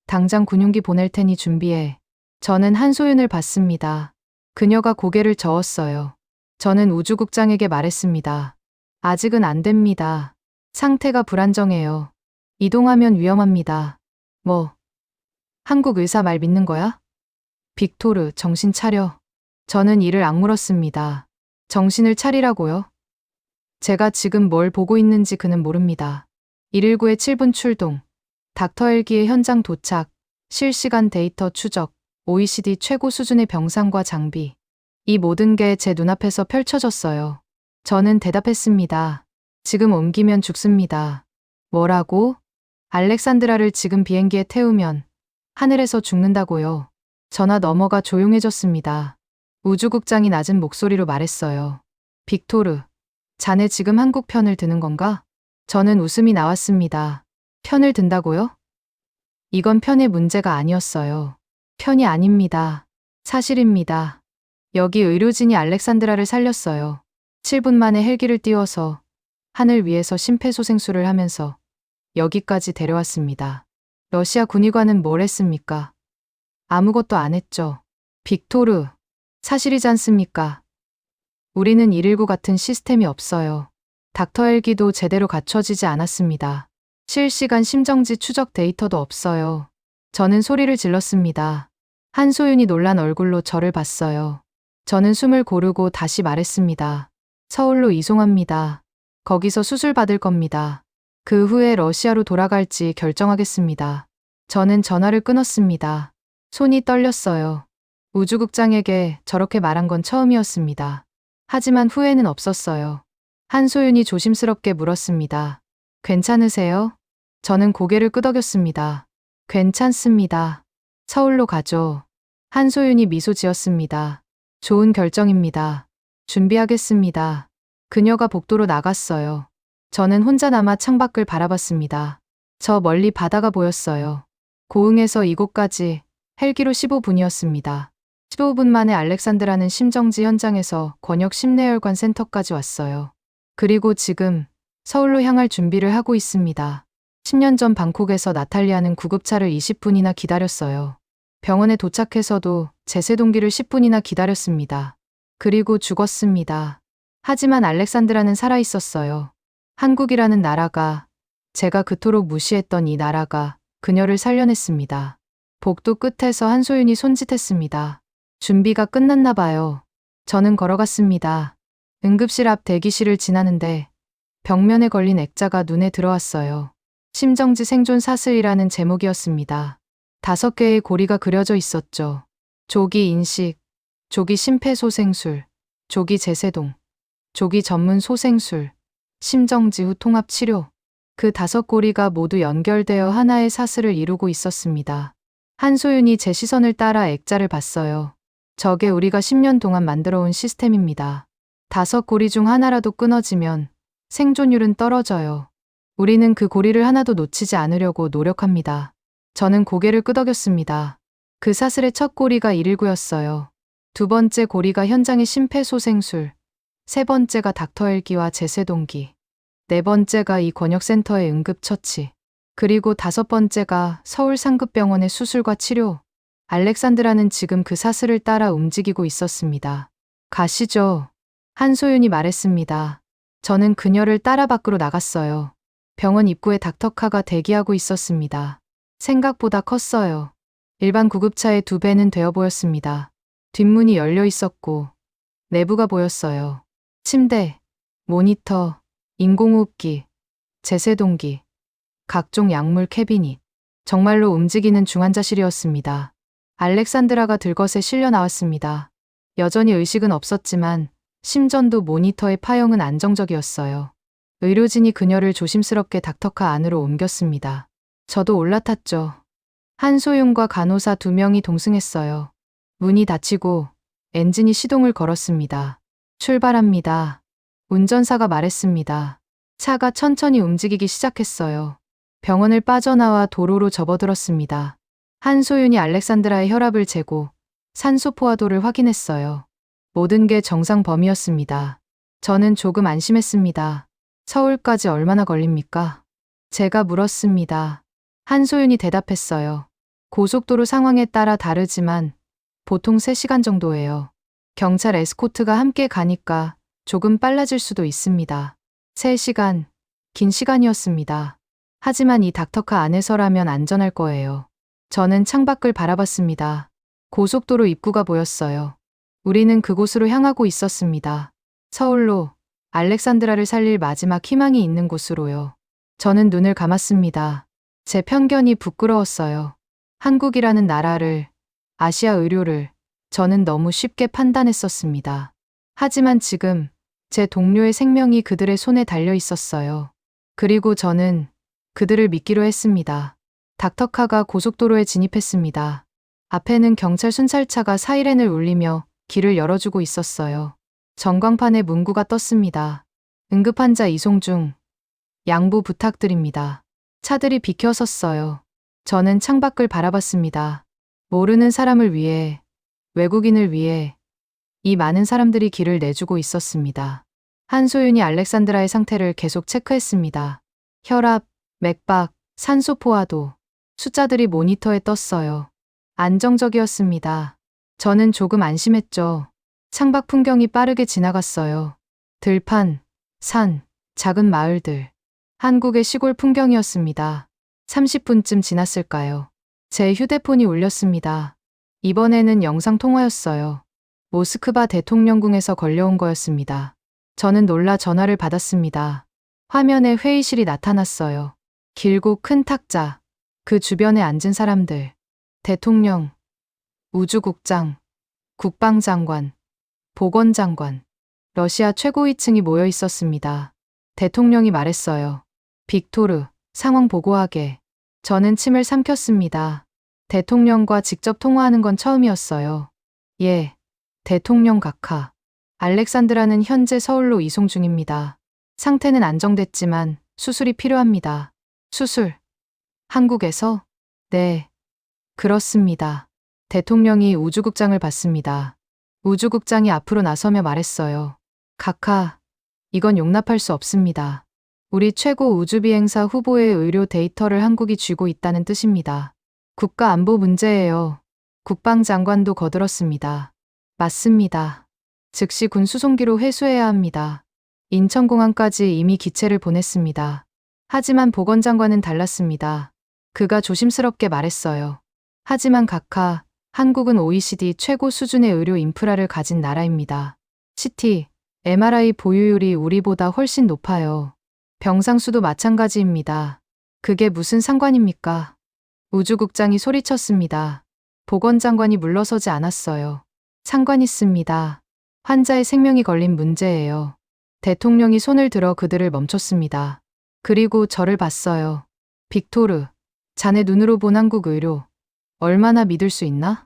S2: 당장 군용기 보낼 테니 준비해. 저는 한소윤을 봤습니다. 그녀가 고개를 저었어요. 저는 우주국장에게 말했습니다. 아직은 안 됩니다. 상태가 불안정해요. 이동하면 위험합니다. 뭐, 한국 의사 말 믿는 거야? 빅토르, 정신 차려. 저는 이를 악물었습니다. 정신을 차리라고요? 제가 지금 뭘 보고 있는지 그는 모릅니다. 119의 7분 출동, 닥터 헬기의 현장 도착, 실시간 데이터 추적, OECD 최고 수준의 병상과 장비. 이 모든 게 제 눈앞에서 펼쳐졌어요. 저는 대답했습니다. 지금 옮기면 죽습니다. 뭐라고? 알렉산드라를 지금 비행기에 태우면 하늘에서 죽는다고요. 전화 너머가 조용해졌습니다. 우주국장이 낮은 목소리로 말했어요. 빅토르, 자네 지금 한국 편을 드는 건가? 저는 웃음이 나왔습니다. 편을 든다고요? 이건 편의 문제가 아니었어요. 편이 아닙니다. 사실입니다. 여기 의료진이 알렉산드라를 살렸어요. 7분 만에 헬기를 띄워서 하늘 위에서 심폐소생술을 하면서 여기까지 데려왔습니다. 러시아 군의관은 뭘 했습니까? 아무것도 안 했죠. 빅토르, 사실이지 않습니까? 우리는 119 같은 시스템이 없어요. 닥터 헬기도 제대로 갖춰지지 않았습니다. 실시간 심정지 추적 데이터도 없어요. 저는 소리를 질렀습니다. 한소윤이 놀란 얼굴로 저를 봤어요. 저는 숨을 고르고 다시 말했습니다. 서울로 이송합니다. 거기서 수술 받을 겁니다. 그 후에 러시아로 돌아갈지 결정하겠습니다. 저는 전화를 끊었습니다. 손이 떨렸어요. 우주국장에게 저렇게 말한 건 처음이었습니다. 하지만 후회는 없었어요. 한소윤이 조심스럽게 물었습니다. 괜찮으세요? 저는 고개를 끄덕였습니다. 괜찮습니다. 서울로 가죠. 한소윤이 미소 지었습니다. 좋은 결정입니다. 준비하겠습니다. 그녀가 복도로 나갔어요. 저는 혼자 남아 창밖을 바라봤습니다. 저 멀리 바다가 보였어요. 고흥에서 이곳까지 헬기로 15분이었습니다. 15분 만에 알렉산드라는 심정지 현장에서 권역 심내혈관 센터까지 왔어요. 그리고 지금 서울로 향할 준비를 하고 있습니다. 10년 전 방콕에서 나탈리아는 구급차를 20분이나 기다렸어요. 병원에 도착해서도 제세동기를 10분이나 기다렸습니다. 그리고 죽었습니다. 하지만 알렉산드라는 살아있었어요. 한국이라는 나라가, 제가 그토록 무시했던 이 나라가 그녀를 살려냈습니다. 복도 끝에서 한소윤이 손짓했습니다. 준비가 끝났나 봐요. 저는 걸어갔습니다. 응급실 앞 대기실을 지나는데 벽면에 걸린 액자가 눈에 들어왔어요. 심정지 생존 사슬이라는 제목이었습니다. 5개의 고리가 그려져 있었죠. 조기 인식, 조기 심폐소생술, 조기 제세동, 조기 전문 소생술, 심정지 후 통합 치료. 그 5고리가 모두 연결되어 하나의 사슬을 이루고 있었습니다. 한소윤이 제 시선을 따라 액자를 봤어요. 저게 우리가 10년 동안 만들어온 시스템입니다. 5고리 중 하나라도 끊어지면 생존율은 떨어져요. 우리는 그 고리를 하나도 놓치지 않으려고 노력합니다. 저는 고개를 끄덕였습니다. 그 사슬의 첫 고리가 119였어요. 두 번째 고리가 현장의 심폐소생술, 세 번째가 닥터 헬기와 제세동기, 네 번째가 이 권역센터의 응급처치, 그리고 5번째가 서울 상급병원의 수술과 치료. 알렉산드라는 지금 그 사슬을 따라 움직이고 있었습니다. 가시죠. 한소윤이 말했습니다. 저는 그녀를 따라 밖으로 나갔어요. 병원 입구에 닥터카가 대기하고 있었습니다. 생각보다 컸어요. 일반 구급차의 2배는 되어 보였습니다. 뒷문이 열려 있었고 내부가 보였어요. 침대, 모니터, 인공호흡기, 제세동기, 각종 약물 캐비닛. 정말로 움직이는 중환자실이었습니다. 알렉산드라가 들것에 실려 나왔습니다. 여전히 의식은 없었지만 심전도 모니터의 파형은 안정적이었어요. 의료진이 그녀를 조심스럽게 닥터카 안으로 옮겼습니다. 저도 올라탔죠. 한소윤과 간호사 2명이 동승했어요. 문이 닫히고 엔진이 시동을 걸었습니다. 출발합니다. 운전사가 말했습니다. 차가 천천히 움직이기 시작했어요. 병원을 빠져나와 도로로 접어들었습니다. 한소윤이 알렉산드라의 혈압을 재고 산소 포화도를 확인했어요. 모든 게 정상 범위였습니다. 저는 조금 안심했습니다. 서울까지 얼마나 걸립니까? 제가 물었습니다. 한소윤이 대답했어요. 고속도로 상황에 따라 다르지만 보통 3시간 정도예요. 경찰 에스코트가 함께 가니까 조금 빨라질 수도 있습니다. 3시간, 긴 시간이었습니다. 하지만 이 닥터카 안에서라면 안전할 거예요. 저는 창밖을 바라봤습니다. 고속도로 입구가 보였어요. 우리는 그곳으로 향하고 있었습니다. 서울로 알렉산드라를 살릴 마지막 희망이 있는 곳으로요. 저는 눈을 감았습니다. 제 편견이 부끄러웠어요. 한국이라는 나라를, 아시아 의료를 저는 너무 쉽게 판단했었습니다. 하지만 지금 제 동료의 생명이 그들의 손에 달려 있었어요. 그리고 저는 그들을 믿기로 했습니다. 닥터카가 고속도로에 진입했습니다. 앞에는 경찰 순찰차가 사이렌을 울리며 길을 열어주고 있었어요. 전광판에 문구가 떴습니다. 응급환자 이송 중. 양보 부탁드립니다. 차들이 비켜섰어요. 저는 창밖을 바라봤습니다. 모르는 사람을 위해, 외국인을 위해 이 많은 사람들이 길을 내주고 있었습니다. 한소윤이 알렉산드라의 상태를 계속 체크했습니다. 혈압, 맥박, 산소 포화도, 숫자들이 모니터에 떴어요. 안정적이었습니다. 저는 조금 안심했죠. 창밖 풍경이 빠르게 지나갔어요. 들판, 산, 작은 마을들. 한국의 시골 풍경이었습니다. 30분쯤 지났을까요? 제 휴대폰이 울렸습니다. 이번에는 영상 통화였어요. 모스크바 대통령궁에서 걸려온 거였습니다. 저는 놀라 전화를 받았습니다. 화면에 회의실이 나타났어요. 길고 큰 탁자, 그 주변에 앉은 사람들, 대통령, 우주국장, 국방장관, 보건장관, 러시아 최고위층이 모여 있었습니다. 대통령이 말했어요. 빅토르, 상황 보고하게. 저는 침을 삼켰습니다. 대통령과 직접 통화하는 건 처음이었어요. 예, 대통령 각하. 알렉산드라는 현재 서울로 이송 중입니다. 상태는 안정됐지만 수술이 필요합니다. 수술. 한국에서? 네. 그렇습니다. 대통령이 우주국장을 받습니다. 우주국장이 앞으로 나서며 말했어요. 각하, 이건 용납할 수 없습니다. 우리 최고 우주비행사 후보의 의료 데이터를 한국이 쥐고 있다는 뜻입니다. 국가 안보 문제예요. 국방장관도 거들었습니다. 맞습니다. 즉시 군 수송기로 회수해야 합니다. 인천공항까지 이미 기체를 보냈습니다. 하지만 보건장관은 달랐습니다. 그가 조심스럽게 말했어요. 하지만 각하, 한국은 OECD 최고 수준의 의료 인프라를 가진 나라입니다. CT, MRI 보유율이 우리보다 훨씬 높아요. 병상 수도 마찬가지입니다. 그게 무슨 상관입니까? 우주국장이 소리쳤습니다. 보건장관이 물러서지 않았어요. 상관 있습니다. 환자의 생명이 걸린 문제예요. 대통령이 손을 들어 그들을 멈췄습니다. 그리고 저를 봤어요. 빅토르, 자네 눈으로 본 한국 의료, 얼마나 믿을 수 있나?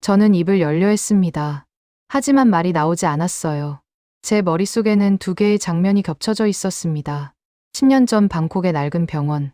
S2: 저는 입을 열려 했습니다. 하지만 말이 나오지 않았어요. 제 머릿속에는 2개의 장면이 겹쳐져 있었습니다. 10년 전 방콕의 낡은 병원,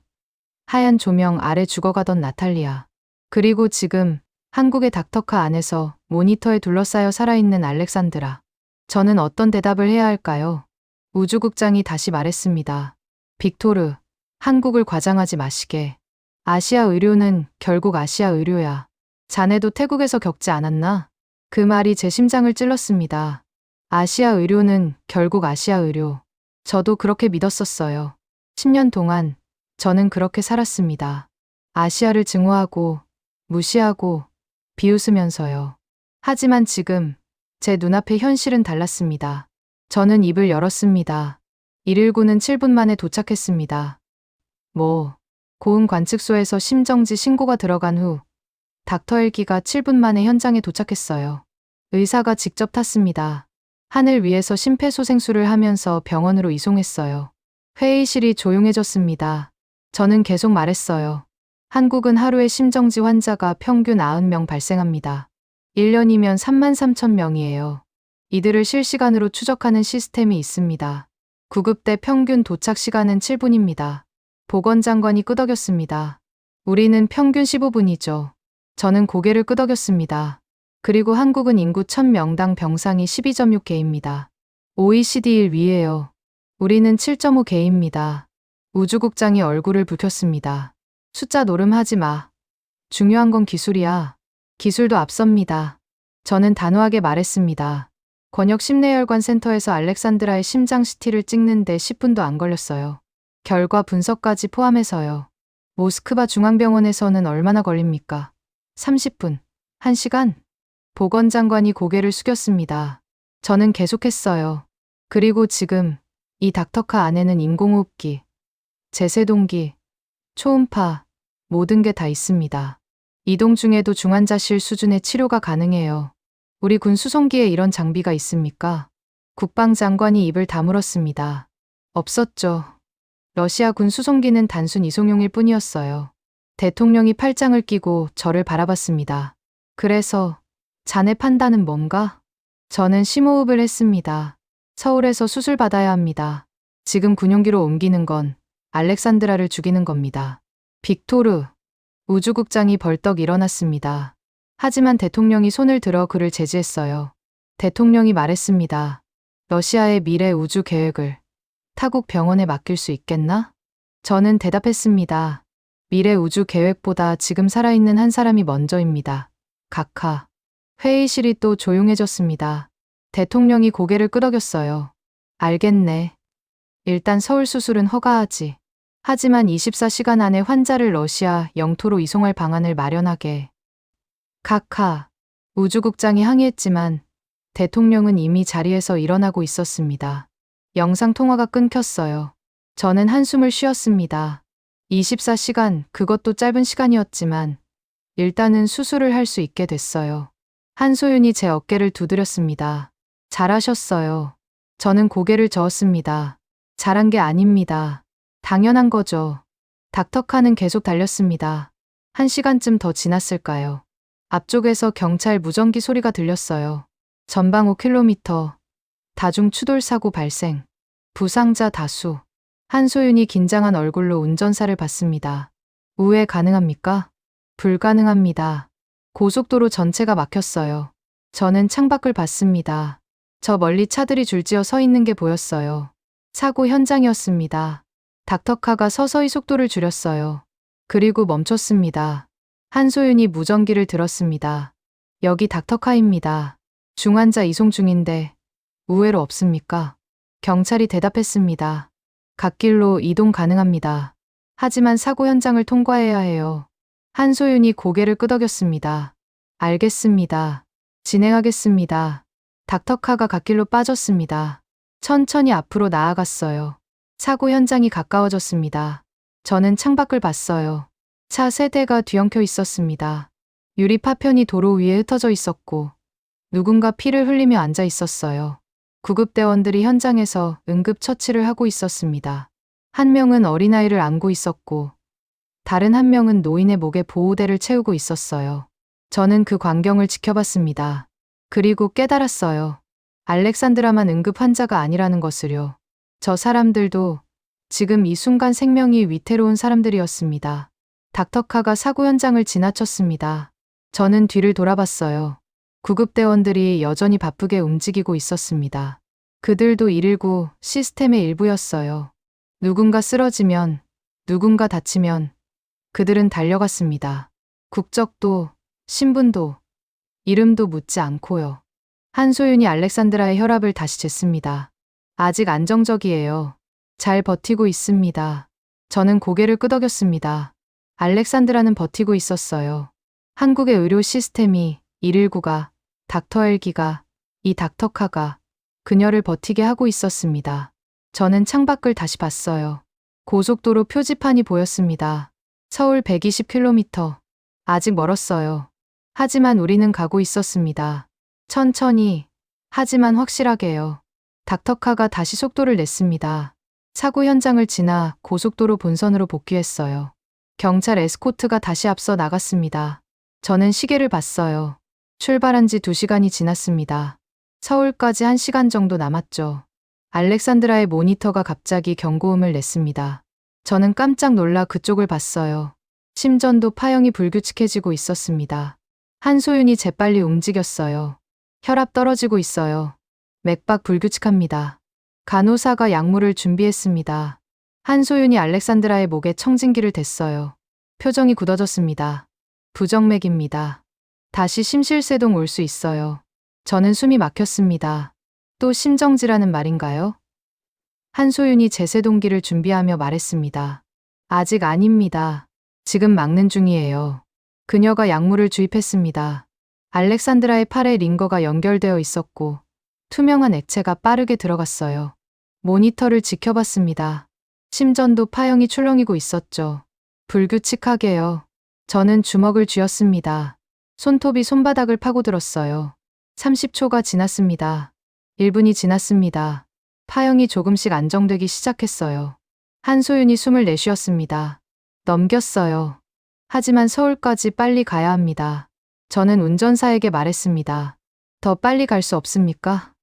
S2: 하얀 조명 아래 죽어가던 나탈리아. 그리고 지금 한국의 닥터카 안에서 모니터에 둘러싸여 살아있는 알렉산드라. 저는 어떤 대답을 해야 할까요? 우주국장이 다시 말했습니다. 빅토르, 한국을 과장하지 마시게. 아시아 의료는 결국 아시아 의료야. 자네도 태국에서 겪지 않았나? 그 말이 제 심장을 찔렀습니다. 아시아 의료는 결국 아시아 의료. 저도 그렇게 믿었었어요. 10년 동안 저는 그렇게 살았습니다. 아시아를 증오하고, 무시하고, 비웃으면서요. 하지만 지금 제 눈앞의 현실은 달랐습니다. 저는 입을 열었습니다. 119는 7분 만에 도착했습니다. 고흥 관측소에서 심정지 신고가 들어간 후 닥터 헬기가 7분 만에 현장에 도착했어요. 의사가 직접 탔습니다. 하늘 위에서 심폐소생술을 하면서 병원으로 이송했어요. 회의실이 조용해졌습니다. 저는 계속 말했어요. 한국은 하루에 심정지 환자가 평균 90명 발생합니다. 1년이면 33,000명이에요. 이들을 실시간으로 추적하는 시스템이 있습니다. 구급대 평균 도착 시간은 7분입니다. 보건장관이 끄덕였습니다. 우리는 평균 15분이죠. 저는 고개를 끄덕였습니다. 그리고 한국은 인구 1000명당 병상이 12.6개입니다. OECD 1위예요. 우리는 7.5개입니다. 우주국장이 얼굴을 붉혔습니다. 숫자 노름하지 마. 중요한 건 기술이야. 기술도 앞섭니다. 저는 단호하게 말했습니다. 권역 심내혈관 센터에서 알렉산드라의 심장 CT를 찍는데 10분도 안 걸렸어요. 결과 분석까지 포함해서요. 모스크바 중앙병원에서는 얼마나 걸립니까? 30분. 1시간? 보건장관이 고개를 숙였습니다. 저는 계속했어요. 그리고 지금 이 닥터카 안에는 인공호흡기, 제세동기, 초음파, 모든 게 다 있습니다. 이동 중에도 중환자실 수준의 치료가 가능해요. 우리 군 수송기에 이런 장비가 있습니까? 국방장관이 입을 다물었습니다. 없었죠. 러시아 군 수송기는 단순 이송용일 뿐이었어요. 대통령이 팔짱을 끼고 저를 바라봤습니다. 그래서 자네 판단은 뭔가? 저는 심호흡을 했습니다. 서울에서 수술 받아야 합니다. 지금 군용기로 옮기는 건 알렉산드라를 죽이는 겁니다. 빅토르, 우주국장이 벌떡 일어났습니다. 하지만 대통령이 손을 들어 그를 제지했어요. 대통령이 말했습니다. 러시아의 미래 우주 계획을 타국 병원에 맡길 수 있겠나? 저는 대답했습니다. 미래 우주 계획보다 지금 살아있는 한 사람이 먼저입니다. 각하. 회의실이 또 조용해졌습니다. 대통령이 고개를 끄덕였어요. 알겠네. 일단 서울 수술은 허가하지. 하지만 24시간 안에 환자를 러시아 영토로 이송할 방안을 마련하게. 각하. 우주국장이 항의했지만 대통령은 이미 자리에서 일어나고 있었습니다. 영상 통화가 끊겼어요. 저는 한숨을 쉬었습니다. 24시간, 그것도 짧은 시간이었지만 일단은 수술을 할 수 있게 됐어요. 한소윤이 제 어깨를 두드렸습니다. 잘하셨어요. 저는 고개를 저었습니다. 잘한 게 아닙니다. 당연한 거죠. 닥터카는 계속 달렸습니다. 1시간쯤 더 지났을까요? 앞쪽에서 경찰 무전기 소리가 들렸어요. 전방 5km. 다중 추돌 사고 발생. 부상자 다수. 한소윤이 긴장한 얼굴로 운전사를 봤습니다. 우회 가능합니까? 불가능합니다. 고속도로 전체가 막혔어요. 저는 창밖을 봤습니다. 저 멀리 차들이 줄지어 서 있는 게 보였어요. 사고 현장이었습니다. 닥터카가 서서히 속도를 줄였어요. 그리고 멈췄습니다. 한소윤이 무전기를 들었습니다. 여기 닥터카입니다. 중환자 이송 중인데 우회로 없습니까? 경찰이 대답했습니다. 갓길로 이동 가능합니다. 하지만 사고 현장을 통과해야 해요. 한소윤이 고개를 끄덕였습니다. 알겠습니다. 진행하겠습니다. 닥터카가 갓길로 빠졌습니다. 천천히 앞으로 나아갔어요. 사고 현장이 가까워졌습니다. 저는 창밖을 봤어요. 차 3대가 뒤엉켜 있었습니다. 유리 파편이 도로 위에 흩어져 있었고 누군가 피를 흘리며 앉아 있었어요. 구급대원들이 현장에서 응급처치를 하고 있었습니다. 한 명은 어린아이를 안고 있었고 다른 한 명은 노인의 목에 보호대를 채우고 있었어요. 저는 그 광경을 지켜봤습니다. 그리고 깨달았어요. 알렉산드라만 응급 환자가 아니라는 것을요. 저 사람들도 지금 이 순간 생명이 위태로운 사람들이었습니다. 닥터카가 사고 현장을 지나쳤습니다. 저는 뒤를 돌아봤어요. 구급대원들이 여전히 바쁘게 움직이고 있었습니다. 그들도 119 시스템의 일부였어요. 누군가 쓰러지면, 누군가 다치면 그들은 달려갔습니다. 국적도, 신분도, 이름도 묻지 않고요. 한소윤이 알렉산드라의 혈압을 다시 쟀습니다. 아직 안정적이에요. 잘 버티고 있습니다. 저는 고개를 끄덕였습니다. 알렉산드라는 버티고 있었어요. 한국의 의료 시스템이 119가, 닥터헬기가, 이 닥터카가 그녀를 버티게 하고 있었습니다. 저는 창밖을 다시 봤어요. 고속도로 표지판이 보였습니다. 서울 120km. 아직 멀었어요. 하지만 우리는 가고 있었습니다. 천천히, 하지만 확실하게요. 닥터카가 다시 속도를 냈습니다. 사고 현장을 지나 고속도로 본선으로 복귀했어요. 경찰 에스코트가 다시 앞서 나갔습니다. 저는 시계를 봤어요. 출발한 지 2시간이 지났습니다. 서울까지 1시간 정도 남았죠. 알렉산드라의 모니터가 갑자기 경고음을 냈습니다. 저는 깜짝 놀라 그쪽을 봤어요. 심전도 파형이 불규칙해지고 있었습니다. 한소윤이 재빨리 움직였어요. 혈압 떨어지고 있어요. 맥박 불규칙합니다. 간호사가 약물을 준비했습니다. 한소윤이 알렉산드라의 목에 청진기를 댔어요. 표정이 굳어졌습니다. 부정맥입니다. 다시 심실세동 올 수 있어요. 저는 숨이 막혔습니다. 또 심정지라는 말인가요? 한소윤이 제세동기를 준비하며 말했습니다. 아직 아닙니다. 지금 막는 중이에요. 그녀가 약물을 주입했습니다. 알렉산드라의 팔에 링거가 연결되어 있었고 투명한 액체가 빠르게 들어갔어요. 모니터를 지켜봤습니다. 심전도 파형이 출렁이고 있었죠. 불규칙하게요. 저는 주먹을 쥐었습니다. 손톱이 손바닥을 파고들었어요. 30초가 지났습니다. 1분이 지났습니다. 파형이 조금씩 안정되기 시작했어요. 한소윤이 숨을 내쉬었습니다. 넘겼어요. 하지만 서울까지 빨리 가야 합니다. 저는 운전사에게 말했습니다. 더 빨리 갈 수 없습니까?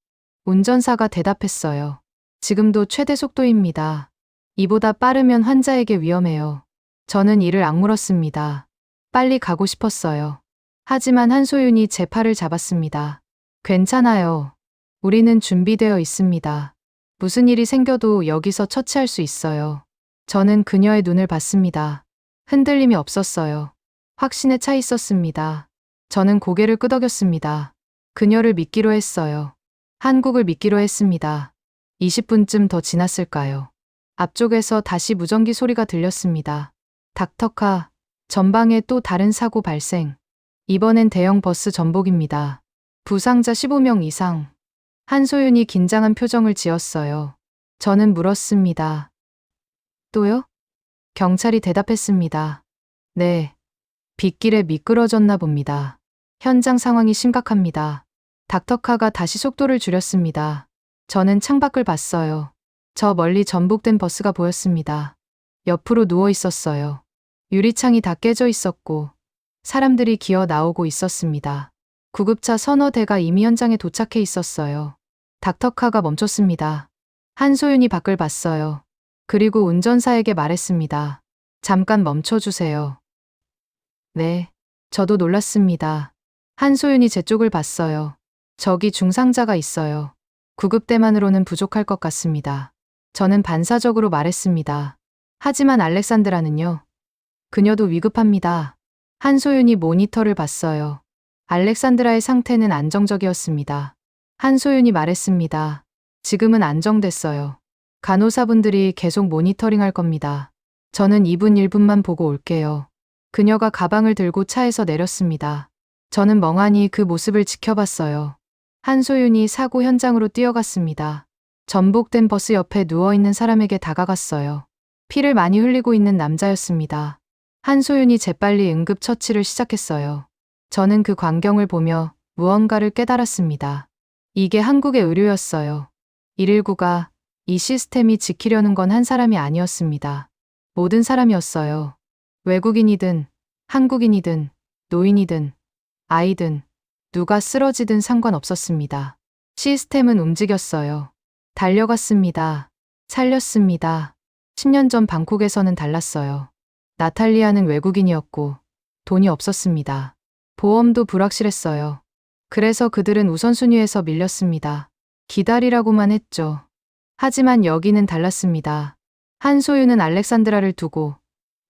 S2: 운전사가 대답했어요. 지금도 최대 속도입니다. 이보다 빠르면 환자에게 위험해요. 저는 이를 악물었습니다. 빨리 가고 싶었어요. 하지만 한소윤이 제 팔을 잡았습니다. 괜찮아요. 우리는 준비되어 있습니다. 무슨 일이 생겨도 여기서 처치할 수 있어요. 저는 그녀의 눈을 봤습니다. 흔들림이 없었어요. 확신에 차 있었습니다. 저는 고개를 끄덕였습니다. 그녀를 믿기로 했어요. 한국을 믿기로 했습니다. 20분쯤 더 지났을까요? 앞쪽에서 다시 무전기 소리가 들렸습니다. 닥터카, 전방에 또 다른 사고 발생. 이번엔 대형 버스 전복입니다. 부상자 15명 이상. 한소윤이 긴장한 표정을 지었어요. 저는 물었습니다. 또요? 경찰이 대답했습니다. 네. 빗길에 미끄러졌나 봅니다. 현장 상황이 심각합니다. 닥터카가 다시 속도를 줄였습니다. 저는 창밖을 봤어요. 저 멀리 전복된 버스가 보였습니다. 옆으로 누워 있었어요. 유리창이 다 깨져 있었고 사람들이 기어 나오고 있었습니다. 구급차 서너 대가 이미 현장에 도착해 있었어요. 닥터카가 멈췄습니다. 한소윤이 밖을 봤어요. 그리고 운전사에게 말했습니다. 잠깐 멈춰주세요. 네, 저도 놀랐습니다. 한소윤이 제 쪽을 봤어요. 저기 중상자가 있어요. 구급대만으로는 부족할 것 같습니다. 저는 반사적으로 말했습니다. 하지만 알렉산드라는요? 그녀도 위급합니다. 한소윤이 모니터를 봤어요. 알렉산드라의 상태는 안정적이었습니다. 한소윤이 말했습니다. 지금은 안정됐어요. 간호사분들이 계속 모니터링 할 겁니다. 저는 2분 1분만 보고 올게요. 그녀가 가방을 들고 차에서 내렸습니다. 저는 멍하니 그 모습을 지켜봤어요. 한소윤이 사고 현장으로 뛰어갔습니다. 전복된 버스 옆에 누워있는 사람에게 다가갔어요. 피를 많이 흘리고 있는 남자였습니다. 한소윤이 재빨리 응급처치를 시작했어요. 저는 그 광경을 보며 무언가를 깨달았습니다. 이게 한국의 의료였어요. 119가 이 시스템이 지키려는 건 한 사람이 아니었습니다. 모든 사람이었어요. 외국인이든 한국인이든 노인이든 아이든 누가 쓰러지든 상관없었습니다. 시스템은 움직였어요. 달려갔습니다. 살렸습니다. 10년 전 방콕에서는 달랐어요. 나탈리아는 외국인이었고 돈이 없었습니다. 보험도 불확실했어요. 그래서 그들은 우선순위에서 밀렸습니다. 기다리라고만 했죠. 하지만 여기는 달랐습니다. 한소윤은 알렉산드라를 두고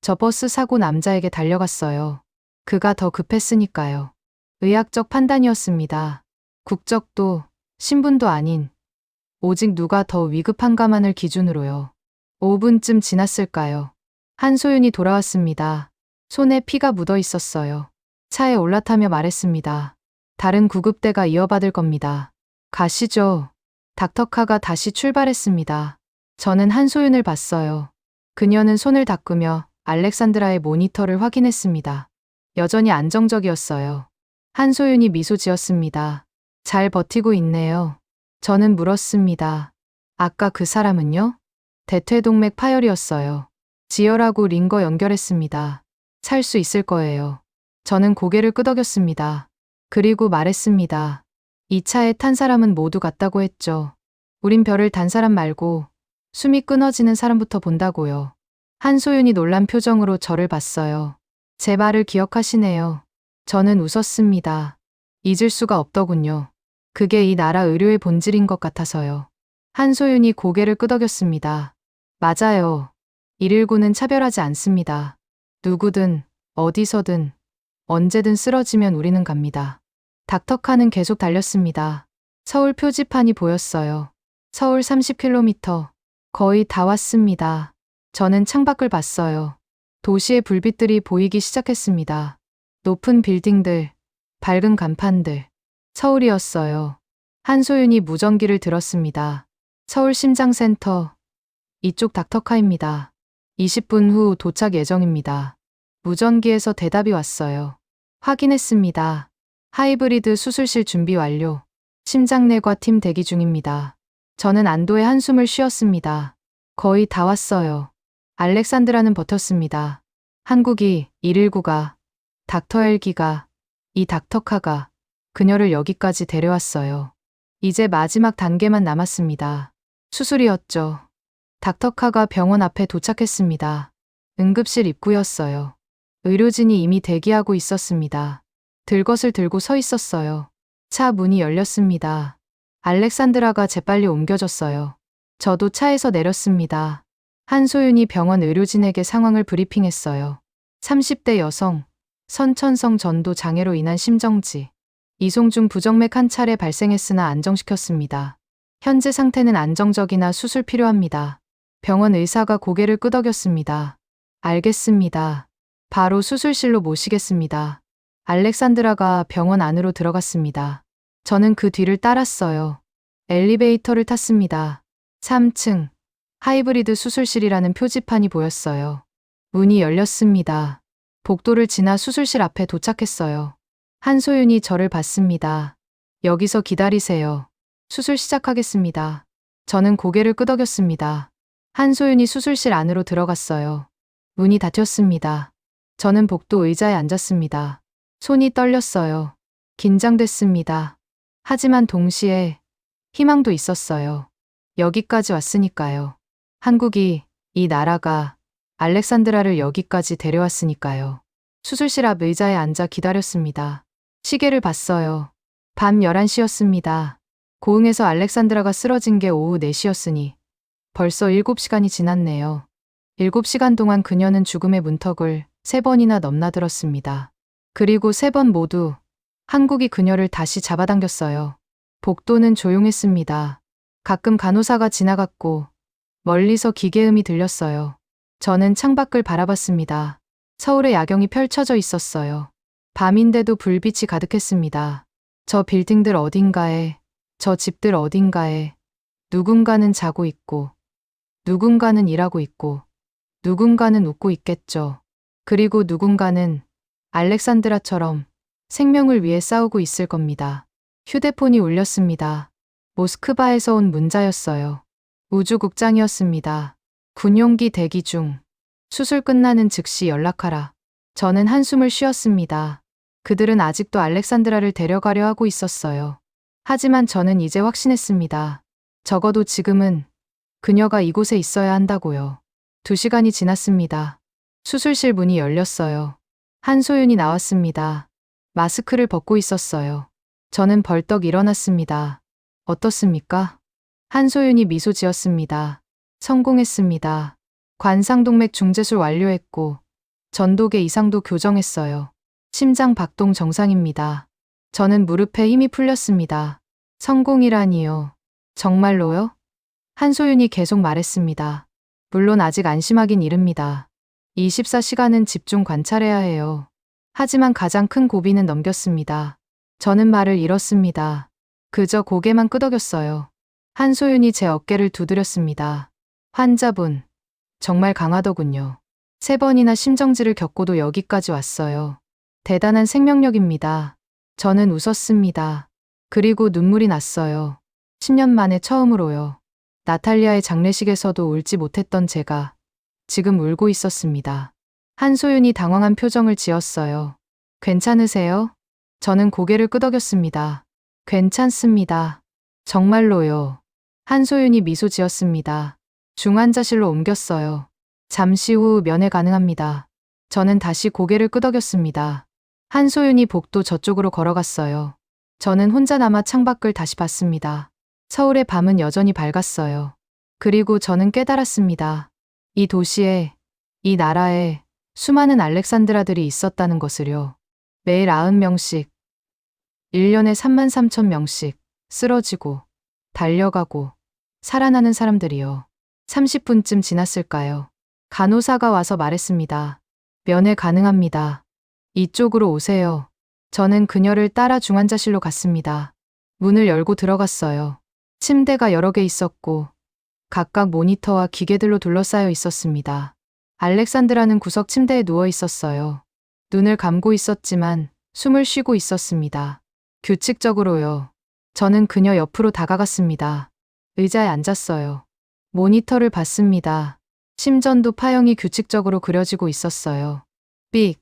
S2: 저 버스 사고 남자에게 달려갔어요. 그가 더 급했으니까요. 의학적 판단이었습니다. 국적도 신분도 아닌 오직 누가 더 위급한가만을 기준으로요. 5분쯤 지났을까요? 한소윤이 돌아왔습니다. 손에 피가 묻어 있었어요. 차에 올라타며 말했습니다. 다른 구급대가 이어받을 겁니다. 가시죠. 닥터카가 다시 출발했습니다. 저는 한소윤을 봤어요. 그녀는 손을 닦으며 알렉산드라의 모니터를 확인했습니다. 여전히 안정적이었어요. 한소윤이 미소 지었습니다. 잘 버티고 있네요. 저는 물었습니다. 아까 그 사람은요? 대퇴동맥 파열이었어요. 지혈하고 링거 연결했습니다. 살 수 있을 거예요. 저는 고개를 끄덕였습니다. 그리고 말했습니다. 이 차에 탄 사람은 모두 같다고 했죠. 우린 별을 단 사람 말고 숨이 끊어지는 사람부터 본다고요. 한소윤이 놀란 표정으로 저를 봤어요. 제 말을 기억하시네요. 저는 웃었습니다. 잊을 수가 없더군요. 그게 이 나라 의료의 본질인 것 같아서요. 한소윤이 고개를 끄덕였습니다. 맞아요. 119는 차별하지 않습니다. 누구든, 어디서든, 언제든 쓰러지면 우리는 갑니다. 닥터카는 계속 달렸습니다. 서울 표지판이 보였어요. 서울 30km. 거의 다 왔습니다. 저는 창밖을 봤어요. 도시의 불빛들이 보이기 시작했습니다. 높은 빌딩들, 밝은 간판들. 서울이었어요. 한소윤이 무전기를 들었습니다. 서울 심장센터. 이쪽 닥터카입니다. 20분 후 도착 예정입니다. 무전기에서 대답이 왔어요. 확인했습니다. 하이브리드 수술실 준비 완료. 심장내과 팀 대기 중입니다. 저는 안도의 한숨을 쉬었습니다. 거의 다 왔어요. 알렉산드라는 버텼습니다. 한국이, 119가, 닥터 헬기가, 이 닥터카가 그녀를 여기까지 데려왔어요. 이제 마지막 단계만 남았습니다. 수술이었죠. 닥터카가 병원 앞에 도착했습니다. 응급실 입구였어요. 의료진이 이미 대기하고 있었습니다. 들것을 들고 서 있었어요. 차 문이 열렸습니다. 알렉산드라가 재빨리 옮겨졌어요. 저도 차에서 내렸습니다. 한소윤이 병원 의료진에게 상황을 브리핑했어요. 30대 여성, 선천성 전도 장애로 인한 심정지. 이송 중 부정맥 한 차례 발생했으나 안정시켰습니다. 현재 상태는 안정적이나 수술 필요합니다. 병원 의사가 고개를 끄덕였습니다. 알겠습니다. 바로 수술실로 모시겠습니다. 알렉산드라가 병원 안으로 들어갔습니다. 저는 그 뒤를 따랐어요. 엘리베이터를 탔습니다. 3층. 하이브리드 수술실이라는 표지판이 보였어요. 문이 열렸습니다. 복도를 지나 수술실 앞에 도착했어요. 한소윤이 저를 봤습니다. 여기서 기다리세요. 수술 시작하겠습니다. 저는 고개를 끄덕였습니다. 한소윤이 수술실 안으로 들어갔어요. 문이 닫혔습니다. 저는 복도 의자에 앉았습니다. 손이 떨렸어요. 긴장됐습니다. 하지만 동시에 희망도 있었어요. 여기까지 왔으니까요. 한국이, 이 나라가 알렉산드라를 여기까지 데려왔으니까요. 수술실 앞 의자에 앉아 기다렸습니다. 시계를 봤어요. 밤 11시였습니다. 고흥에서 알렉산드라가 쓰러진 게 오후 4시였으니 벌써 7시간이 지났네요. 7시간 동안 그녀는 죽음의 문턱을 3번이나 넘나들었습니다. 그리고 3번 모두 한국이 그녀를 다시 잡아당겼어요. 복도는 조용했습니다. 가끔 간호사가 지나갔고 멀리서 기계음이 들렸어요. 저는 창밖을 바라봤습니다. 서울의 야경이 펼쳐져 있었어요. 밤인데도 불빛이 가득했습니다. 저 빌딩들 어딘가에, 저 집들 어딘가에 누군가는 자고 있고, 누군가는 일하고 있고, 누군가는 웃고 있겠죠. 그리고 누군가는 알렉산드라처럼 생명을 위해 싸우고 있을 겁니다. 휴대폰이 울렸습니다. 모스크바에서 온 문자였어요. 우주국장이었습니다. 군용기 대기 중. 수술 끝나는 즉시 연락하라. 저는 한숨을 쉬었습니다. 그들은 아직도 알렉산드라를 데려가려 하고 있었어요. 하지만 저는 이제 확신했습니다. 적어도 지금은 그녀가 이곳에 있어야 한다고요. 2시간이 지났습니다. 수술실 문이 열렸어요. 한소윤이 나왔습니다. 마스크를 벗고 있었어요. 저는 벌떡 일어났습니다. 어떻습니까? 한소윤이 미소 지었습니다. 성공했습니다. 관상동맥 중재술 완료했고 전도계 이상도 교정했어요. 심장 박동 정상입니다. 저는 무릎에 힘이 풀렸습니다. 성공이라니요. 정말로요? 한소윤이 계속 말했습니다. 물론 아직 안심하긴 이릅니다. 24시간은 집중 관찰해야 해요. 하지만 가장 큰 고비는 넘겼습니다. 저는 말을 잃었습니다. 그저 고개만 끄덕였어요. 한소윤이 제 어깨를 두드렸습니다. 환자분, 정말 강하더군요. 3번이나 심정지를 겪고도 여기까지 왔어요. 대단한 생명력입니다. 저는 웃었습니다. 그리고 눈물이 났어요. 10년 만에 처음으로요. 나탈리아의 장례식에서도 울지 못했던 제가 지금 울고 있었습니다. 한소윤이 당황한 표정을 지었어요. 괜찮으세요? 저는 고개를 끄덕였습니다. 괜찮습니다. 정말로요. 한소윤이 미소 지었습니다. 중환자실로 옮겼어요. 잠시 후 면회 가능합니다. 저는 다시 고개를 끄덕였습니다. 한소윤이 복도 저쪽으로 걸어갔어요. 저는 혼자 남아 창밖을 다시 봤습니다. 서울의 밤은 여전히 밝았어요. 그리고 저는 깨달았습니다. 이 도시에, 이 나라에 수많은 알렉산드라들이 있었다는 것을요. 매일 90명씩, 1년에 33,000명씩 쓰러지고, 달려가고, 살아나는 사람들이요. 30분쯤 지났을까요? 간호사가 와서 말했습니다. 면회 가능합니다. 이쪽으로 오세요. 저는 그녀를 따라 중환자실로 갔습니다. 문을 열고 들어갔어요. 침대가 여러 개 있었고, 각각 모니터와 기계들로 둘러싸여 있었습니다. 알렉산드라는 구석 침대에 누워 있었어요. 눈을 감고 있었지만 숨을 쉬고 있었습니다. 규칙적으로요. 저는 그녀 옆으로 다가갔습니다. 의자에 앉았어요. 모니터를 봤습니다. 심전도 파형이 규칙적으로 그려지고 있었어요. 삑,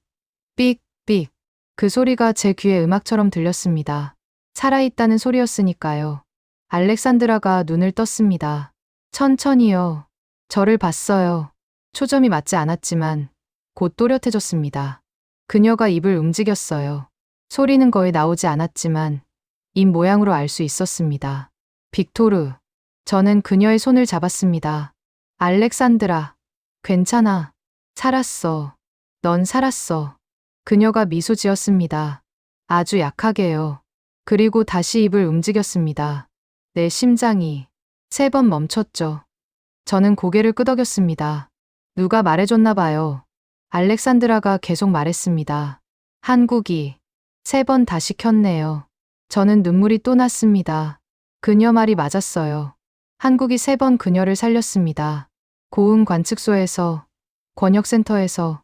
S2: 삑, 삑. 그 소리가 제 귀에 음악처럼 들렸습니다. 살아있다는 소리였으니까요. 알렉산드라가 눈을 떴습니다. 천천히요. 저를 봤어요. 초점이 맞지 않았지만 곧 또렷해졌습니다. 그녀가 입을 움직였어요. 소리는 거의 나오지 않았지만 입 모양으로 알 수 있었습니다. 빅토르. 저는 그녀의 손을 잡았습니다. 알렉산드라. 괜찮아. 살았어. 넌 살았어. 그녀가 미소 지었습니다. 아주 약하게요. 그리고 다시 입을 움직였습니다. 내 심장이 3번 멈췄죠. 저는 고개를 끄덕였습니다. 누가 말해줬나 봐요. 알렉산드라가 계속 말했습니다. 한국이 3번 다시 켰네요. 저는 눈물이 또 났습니다. 그녀 말이 맞았어요. 한국이 3번 그녀를 살렸습니다. 고흥 관측소에서, 권역센터에서,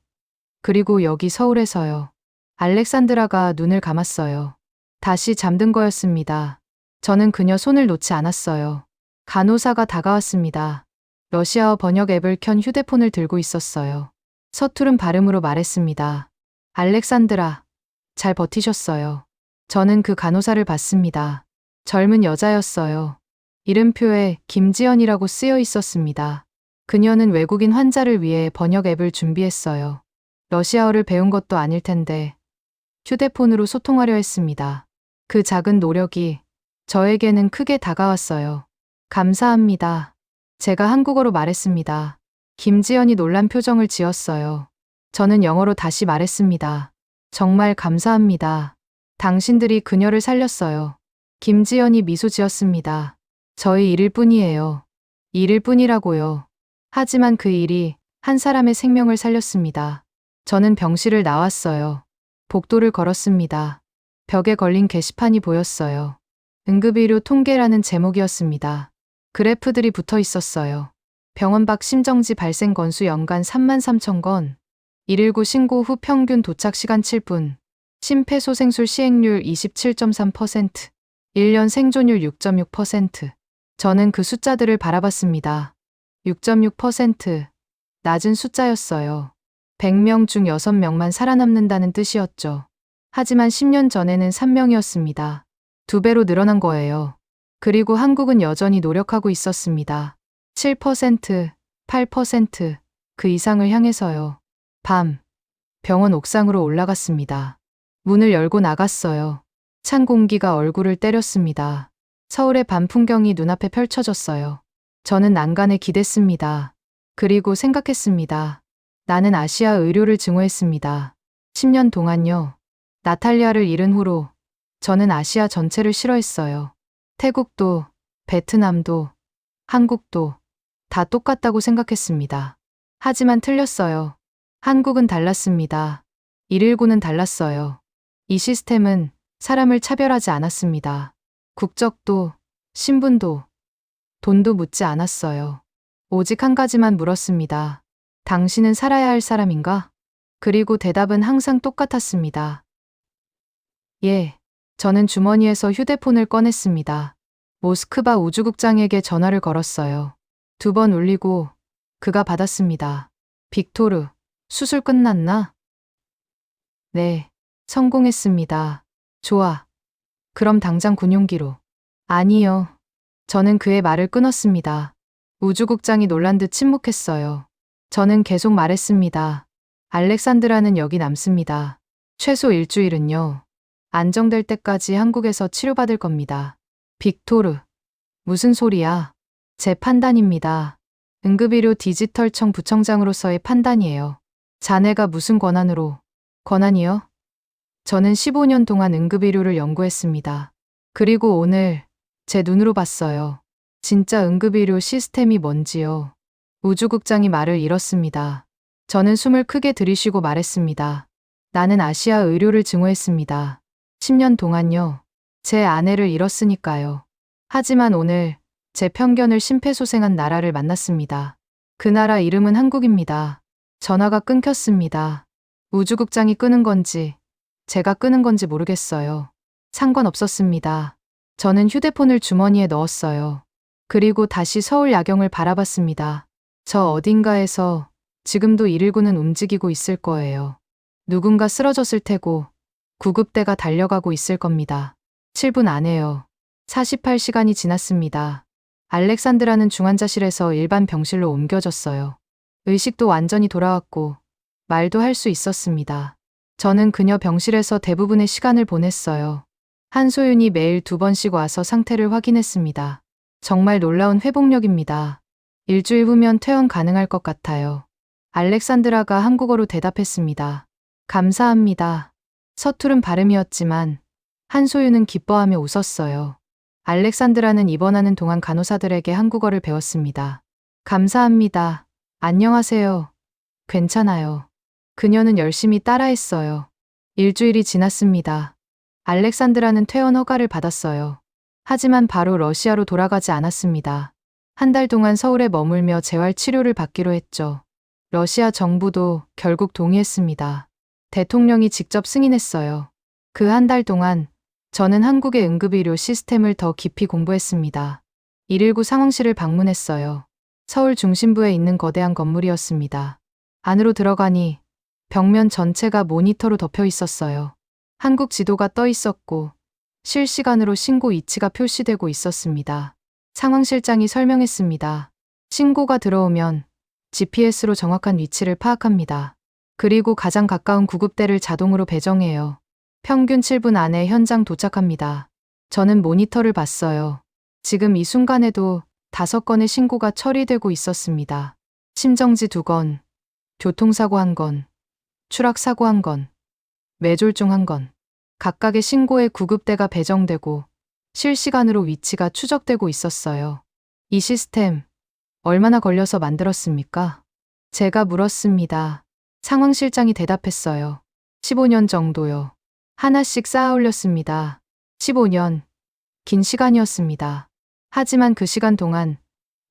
S2: 그리고 여기 서울에서요. 알렉산드라가 눈을 감았어요. 다시 잠든 거였습니다. 저는 그녀 손을 놓지 않았어요. 간호사가 다가왔습니다. 러시아어 번역 앱을 켠 휴대폰을 들고 있었어요. 서투른 발음으로 말했습니다. 알렉산드라, 잘 버티셨어요. 저는 그 간호사를 봤습니다. 젊은 여자였어요. 이름표에 김지연이라고 쓰여 있었습니다. 그녀는 외국인 환자를 위해 번역 앱을 준비했어요. 러시아어를 배운 것도 아닐 텐데 휴대폰으로 소통하려 했습니다. 그 작은 노력이 저에게는 크게 다가왔어요. 감사합니다. 제가 한국어로 말했습니다. 김지연이 놀란 표정을 지었어요. 저는 영어로 다시 말했습니다. 정말 감사합니다. 당신들이 그녀를 살렸어요. 김지연이 미소 지었습니다. 저희 일일 뿐이에요. 일일 뿐이라고요. 하지만 그 일이 한 사람의 생명을 살렸습니다. 저는 병실을 나왔어요. 복도를 걸었습니다. 벽에 걸린 게시판이 보였어요. 응급의료 통계라는 제목이었습니다. 그래프들이 붙어 있었어요. 병원 밖 심정지 발생 건수 연간 33,000건, 119 신고 후 평균 도착 시간 7분, 심폐소생술 시행률 27.3%, 1년 생존율 6.6%. 저는 그 숫자들을 바라봤습니다. 6.6%. 낮은 숫자였어요. 100명 중 6명만 살아남는다는 뜻이었죠. 하지만 10년 전에는 3명이었습니다. 2배로 늘어난 거예요. 그리고 한국은 여전히 노력하고 있었습니다. 7%, 8%, 그 이상을 향해서요. 밤, 병원 옥상으로 올라갔습니다. 문을 열고 나갔어요. 찬 공기가 얼굴을 때렸습니다. 서울의 밤 풍경이 눈앞에 펼쳐졌어요. 저는 난간에 기댔습니다. 그리고 생각했습니다. 나는 아시아 의료를 증오했습니다. 10년 동안요. 나탈리아를 잃은 후로 저는 아시아 전체를 싫어했어요. 태국도, 베트남도, 한국도 다 똑같다고 생각했습니다. 하지만 틀렸어요. 한국은 달랐습니다. 119는 달랐어요. 이 시스템은 사람을 차별하지 않았습니다. 국적도, 신분도, 돈도 묻지 않았어요. 오직 한 가지만 물었습니다. 당신은 살아야 할 사람인가? 그리고 대답은 항상 똑같았습니다. 예. 저는 주머니에서 휴대폰을 꺼냈습니다. 모스크바 우주국장에게 전화를 걸었어요. 2번 울리고 그가 받았습니다. 빅토르, 수술 끝났나? 네, 성공했습니다. 좋아. 그럼 당장 군용기로. 아니요. 저는 그의 말을 끊었습니다. 우주국장이 놀란 듯 침묵했어요. 저는 계속 말했습니다. 알렉산드라는 여기 남습니다. 최소 일주일은요. 안정될 때까지 한국에서 치료받을 겁니다. 빅토르. 무슨 소리야? 제 판단입니다. 응급의료 디지털청 부청장으로서의 판단이에요. 자네가 무슨 권한으로? 권한이요? 저는 15년 동안 응급의료를 연구했습니다. 그리고 오늘 제 눈으로 봤어요. 진짜 응급의료 시스템이 뭔지요. 우주국장이 말을 잃었습니다. 저는 숨을 크게 들이쉬고 말했습니다. 나는 아시아 의료를 증오했습니다. 10년 동안요. 제 아내를 잃었으니까요. 하지만 오늘 제 편견을 심폐소생한 나라를 만났습니다. 그 나라 이름은 한국입니다. 전화가 끊겼습니다. 우주국장이 끄는 건지 제가 끄는 건지 모르겠어요. 상관없었습니다. 저는 휴대폰을 주머니에 넣었어요. 그리고 다시 서울 야경을 바라봤습니다. 저 어딘가에서 지금도 119는 움직이고 있을 거예요. 누군가 쓰러졌을 테고 구급대가 달려가고 있을 겁니다. 7분 안에요. 48시간이 지났습니다. 알렉산드라는 중환자실에서 일반 병실로 옮겨졌어요. 의식도 완전히 돌아왔고 말도 할 수 있었습니다. 저는 그녀 병실에서 대부분의 시간을 보냈어요. 한소윤이 매일 2번씩 와서 상태를 확인했습니다. 정말 놀라운 회복력입니다. 일주일 후면 퇴원 가능할 것 같아요. 알렉산드라가 한국어로 대답했습니다. 감사합니다. 서투른 발음이었지만 한소윤은 기뻐하며 웃었어요. 알렉산드라는 입원하는 동안 간호사들에게 한국어를 배웠습니다. 감사합니다. 안녕하세요. 괜찮아요. 그녀는 열심히 따라했어요. 일주일이 지났습니다. 알렉산드라는 퇴원 허가를 받았어요. 하지만 바로 러시아로 돌아가지 않았습니다. 한 달 동안 서울에 머물며 재활 치료를 받기로 했죠. 러시아 정부도 결국 동의했습니다. 대통령이 직접 승인했어요. 그 한 달 동안 저는 한국의 응급의료 시스템을 더 깊이 공부했습니다. 119 상황실을 방문했어요. 서울 중심부에 있는 거대한 건물이었습니다. 안으로 들어가니 벽면 전체가 모니터로 덮여 있었어요. 한국 지도가 떠 있었고 실시간으로 신고 위치가 표시되고 있었습니다. 상황실장이 설명했습니다. 신고가 들어오면 GPS로 정확한 위치를 파악합니다. 그리고 가장 가까운 구급대를 자동으로 배정해요. 평균 7분 안에 현장 도착합니다. 저는 모니터를 봤어요. 지금 이 순간에도 5건의 신고가 처리되고 있었습니다. 심정지 2건, 교통사고 1건, 추락사고 1건, 뇌졸중 1건. 각각의 신고에 구급대가 배정되고 실시간으로 위치가 추적되고 있었어요. 이 시스템 얼마나 걸려서 만들었습니까? 제가 물었습니다. 상황실장이 대답했어요. 15년 정도요. 하나씩 쌓아 올렸습니다. 15년. 긴 시간이었습니다. 하지만 그 시간 동안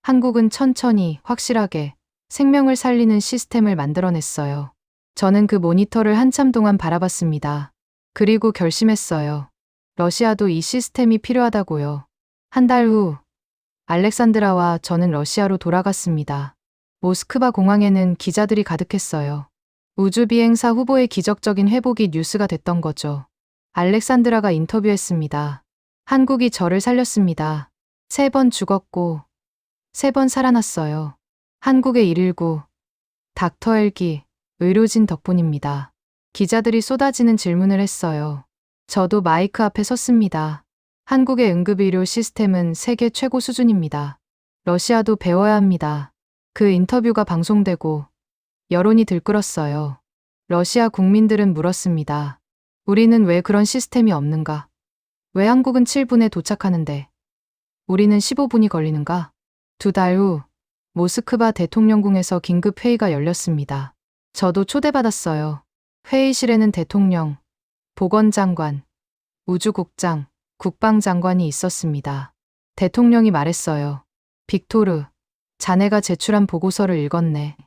S2: 한국은 천천히 확실하게 생명을 살리는 시스템을 만들어냈어요. 저는 그 모니터를 한참 동안 바라봤습니다. 그리고 결심했어요. 러시아도 이 시스템이 필요하다고요. 한 달 후 알렉산드라와 저는 러시아로 돌아갔습니다. 모스크바 공항에는 기자들이 가득했어요. 우주비행사 후보의 기적적인 회복이 뉴스가 됐던 거죠. 알렉산드라가 인터뷰했습니다. 한국이 저를 살렸습니다. 3번 죽었고 3번 살아났어요. 한국의 119, 닥터 헬기, 의료진 덕분입니다. 기자들이 쏟아지는 질문을 했어요. 저도 마이크 앞에 섰습니다. 한국의 응급의료 시스템은 세계 최고 수준입니다. 러시아도 배워야 합니다. 그 인터뷰가 방송되고 여론이 들끓었어요. 러시아 국민들은 물었습니다. 우리는 왜 그런 시스템이 없는가? 왜 한국은 7분에 도착하는데 우리는 15분이 걸리는가? 2달 후 모스크바 대통령궁에서 긴급 회의가 열렸습니다. 저도 초대받았어요. 회의실에는 대통령, 보건장관, 우주국장, 국방장관이 있었습니다. 대통령이 말했어요. 빅토르, 자네가 제출한 보고서를 읽었네.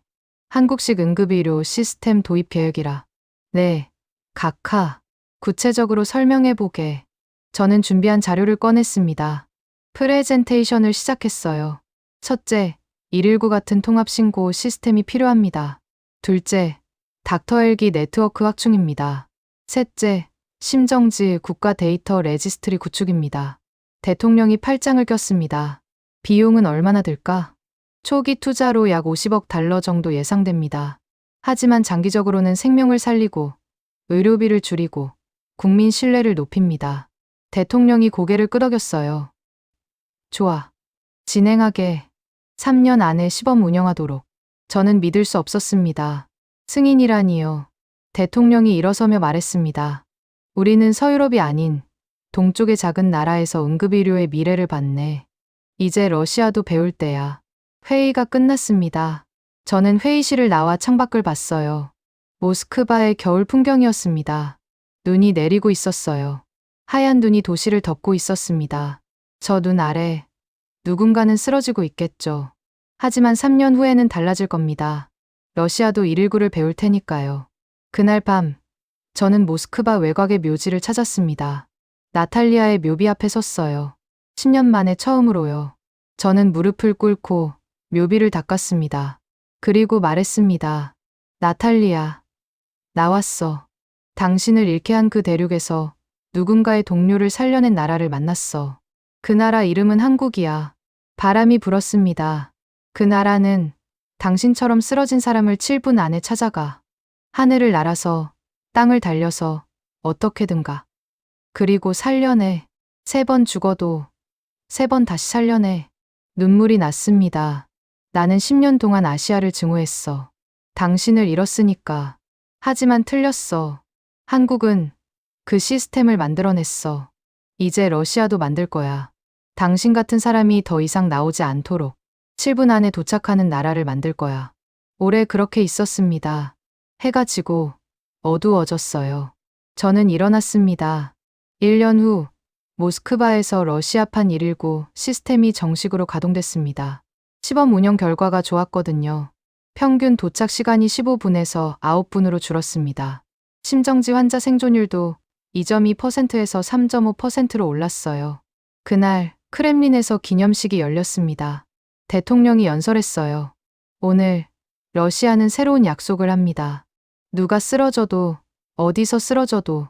S2: 한국식 응급의료 시스템 도입 계획이라. 네, 각하. 구체적으로 설명해보게. 저는 준비한 자료를 꺼냈습니다. 프레젠테이션을 시작했어요. 첫째, 119 같은 통합신고 시스템이 필요합니다. 둘째, 닥터 헬기 네트워크 확충입니다. 셋째, 심정지 국가 데이터 레지스트리 구축입니다. 대통령이 팔짱을 꼈습니다. 비용은 얼마나 들까? 초기 투자로 약 50억 달러 정도 예상됩니다. 하지만 장기적으로는 생명을 살리고 의료비를 줄이고 국민 신뢰를 높입니다. 대통령이 고개를 끄덕였어요. 좋아. 진행하게. 3년 안에 시범 운영하도록. 저는 믿을 수 없었습니다. 승인이라니요. 대통령이 일어서며 말했습니다. 우리는 서유럽이 아닌 동쪽의 작은 나라에서 응급의료의 미래를 봤네. 이제 러시아도 배울 때야. 회의가 끝났습니다. 저는 회의실을 나와 창밖을 봤어요. 모스크바의 겨울 풍경이었습니다. 눈이 내리고 있었어요. 하얀 눈이 도시를 덮고 있었습니다. 저 눈 아래 누군가는 쓰러지고 있겠죠. 하지만 3년 후에는 달라질 겁니다. 러시아도 119를 배울 테니까요. 그날 밤, 저는 모스크바 외곽의 묘지를 찾았습니다. 나탈리아의 묘비 앞에 섰어요. 10년 만에 처음으로요. 저는 무릎을 꿇고 묘비를 닦았습니다. 그리고 말했습니다. 나탈리아, 나왔어. 당신을 잃게 한 그 대륙에서 누군가의 동료를 살려낸 나라를 만났어. 그 나라 이름은 한국이야. 바람이 불었습니다. 그 나라는 당신처럼 쓰러진 사람을 7분 안에 찾아가. 하늘을 날아서 땅을 달려서 어떻게든가. 그리고 살려내. 3번 죽어도 3번 다시 살려내. 눈물이 났습니다. 나는 10년 동안 아시아를 증오했어. 당신을 잃었으니까. 하지만 틀렸어. 한국은 그 시스템을 만들어냈어. 이제 러시아도 만들 거야. 당신 같은 사람이 더 이상 나오지 않도록 7분 안에 도착하는 나라를 만들 거야. 오래 그렇게 있었습니다. 해가 지고 어두워졌어요. 저는 일어났습니다. 1년 후 모스크바에서 러시아판 119 시스템이 정식으로 가동됐습니다. 시범 운영 결과가 좋았거든요. 평균 도착 시간이 15분에서 9분으로 줄었습니다. 심정지 환자 생존율도 2.2%에서 3.5%로 올랐어요. 그날 크렘린에서 기념식이 열렸습니다. 대통령이 연설했어요. 오늘 러시아는 새로운 약속을 합니다. 누가 쓰러져도 어디서 쓰러져도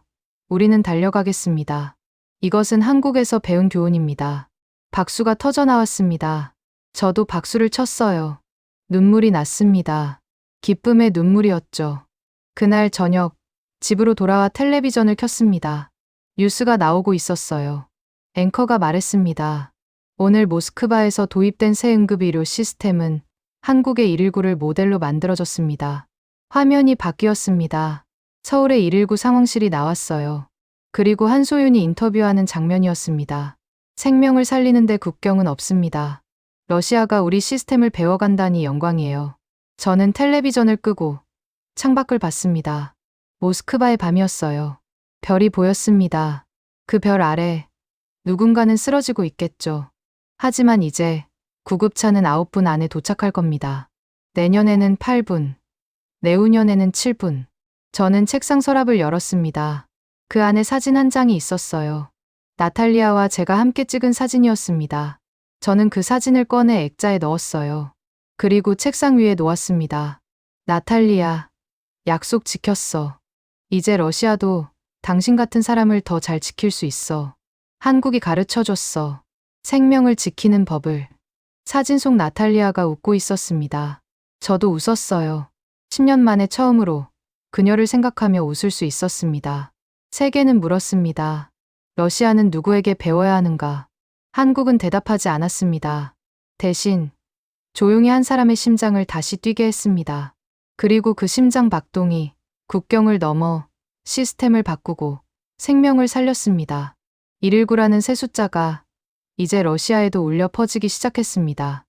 S2: 우리는 달려가겠습니다. 이것은 한국에서 배운 교훈입니다. 박수가 터져 나왔습니다. 저도 박수를 쳤어요. 눈물이 났습니다. 기쁨의 눈물이었죠. 그날 저녁 집으로 돌아와 텔레비전을 켰습니다. 뉴스가 나오고 있었어요. 앵커가 말했습니다. 오늘 모스크바에서 도입된 새 응급의료 시스템은 한국의 119를 모델로 만들어졌습니다. 화면이 바뀌었습니다. 서울의 119 상황실이 나왔어요. 그리고 한소윤이 인터뷰하는 장면이었습니다. 생명을 살리는데 국경은 없습니다. 러시아가 우리 시스템을 배워간다니 영광이에요. 저는 텔레비전을 끄고 창밖을 봤습니다. 모스크바의 밤이었어요. 별이 보였습니다. 그 별 아래 누군가는 쓰러지고 있겠죠. 하지만 이제 구급차는 9분 안에 도착할 겁니다. 내년에는 8분, 내후년에는 7분. 저는 책상 서랍을 열었습니다. 그 안에 사진 한 장이 있었어요. 나탈리아와 제가 함께 찍은 사진이었습니다. 저는 그 사진을 꺼내 액자에 넣었어요. 그리고 책상 위에 놓았습니다. 나탈리아, 약속 지켰어. 이제 러시아도 당신 같은 사람을 더 잘 지킬 수 있어. 한국이 가르쳐줬어. 생명을 지키는 법을. 사진 속 나탈리아가 웃고 있었습니다. 저도 웃었어요. 10년 만에 처음으로 그녀를 생각하며 웃을 수 있었습니다. 세계는 물었습니다. 러시아는 누구에게 배워야 하는가? 한국은 대답하지 않았습니다. 대신 조용히 한 사람의 심장을 다시 뛰게 했습니다. 그리고 그 심장 박동이 국경을 넘어 시스템을 바꾸고 생명을 살렸습니다. 119라는 새 숫자가 이제 러시아에도 울려 퍼지기 시작했습니다.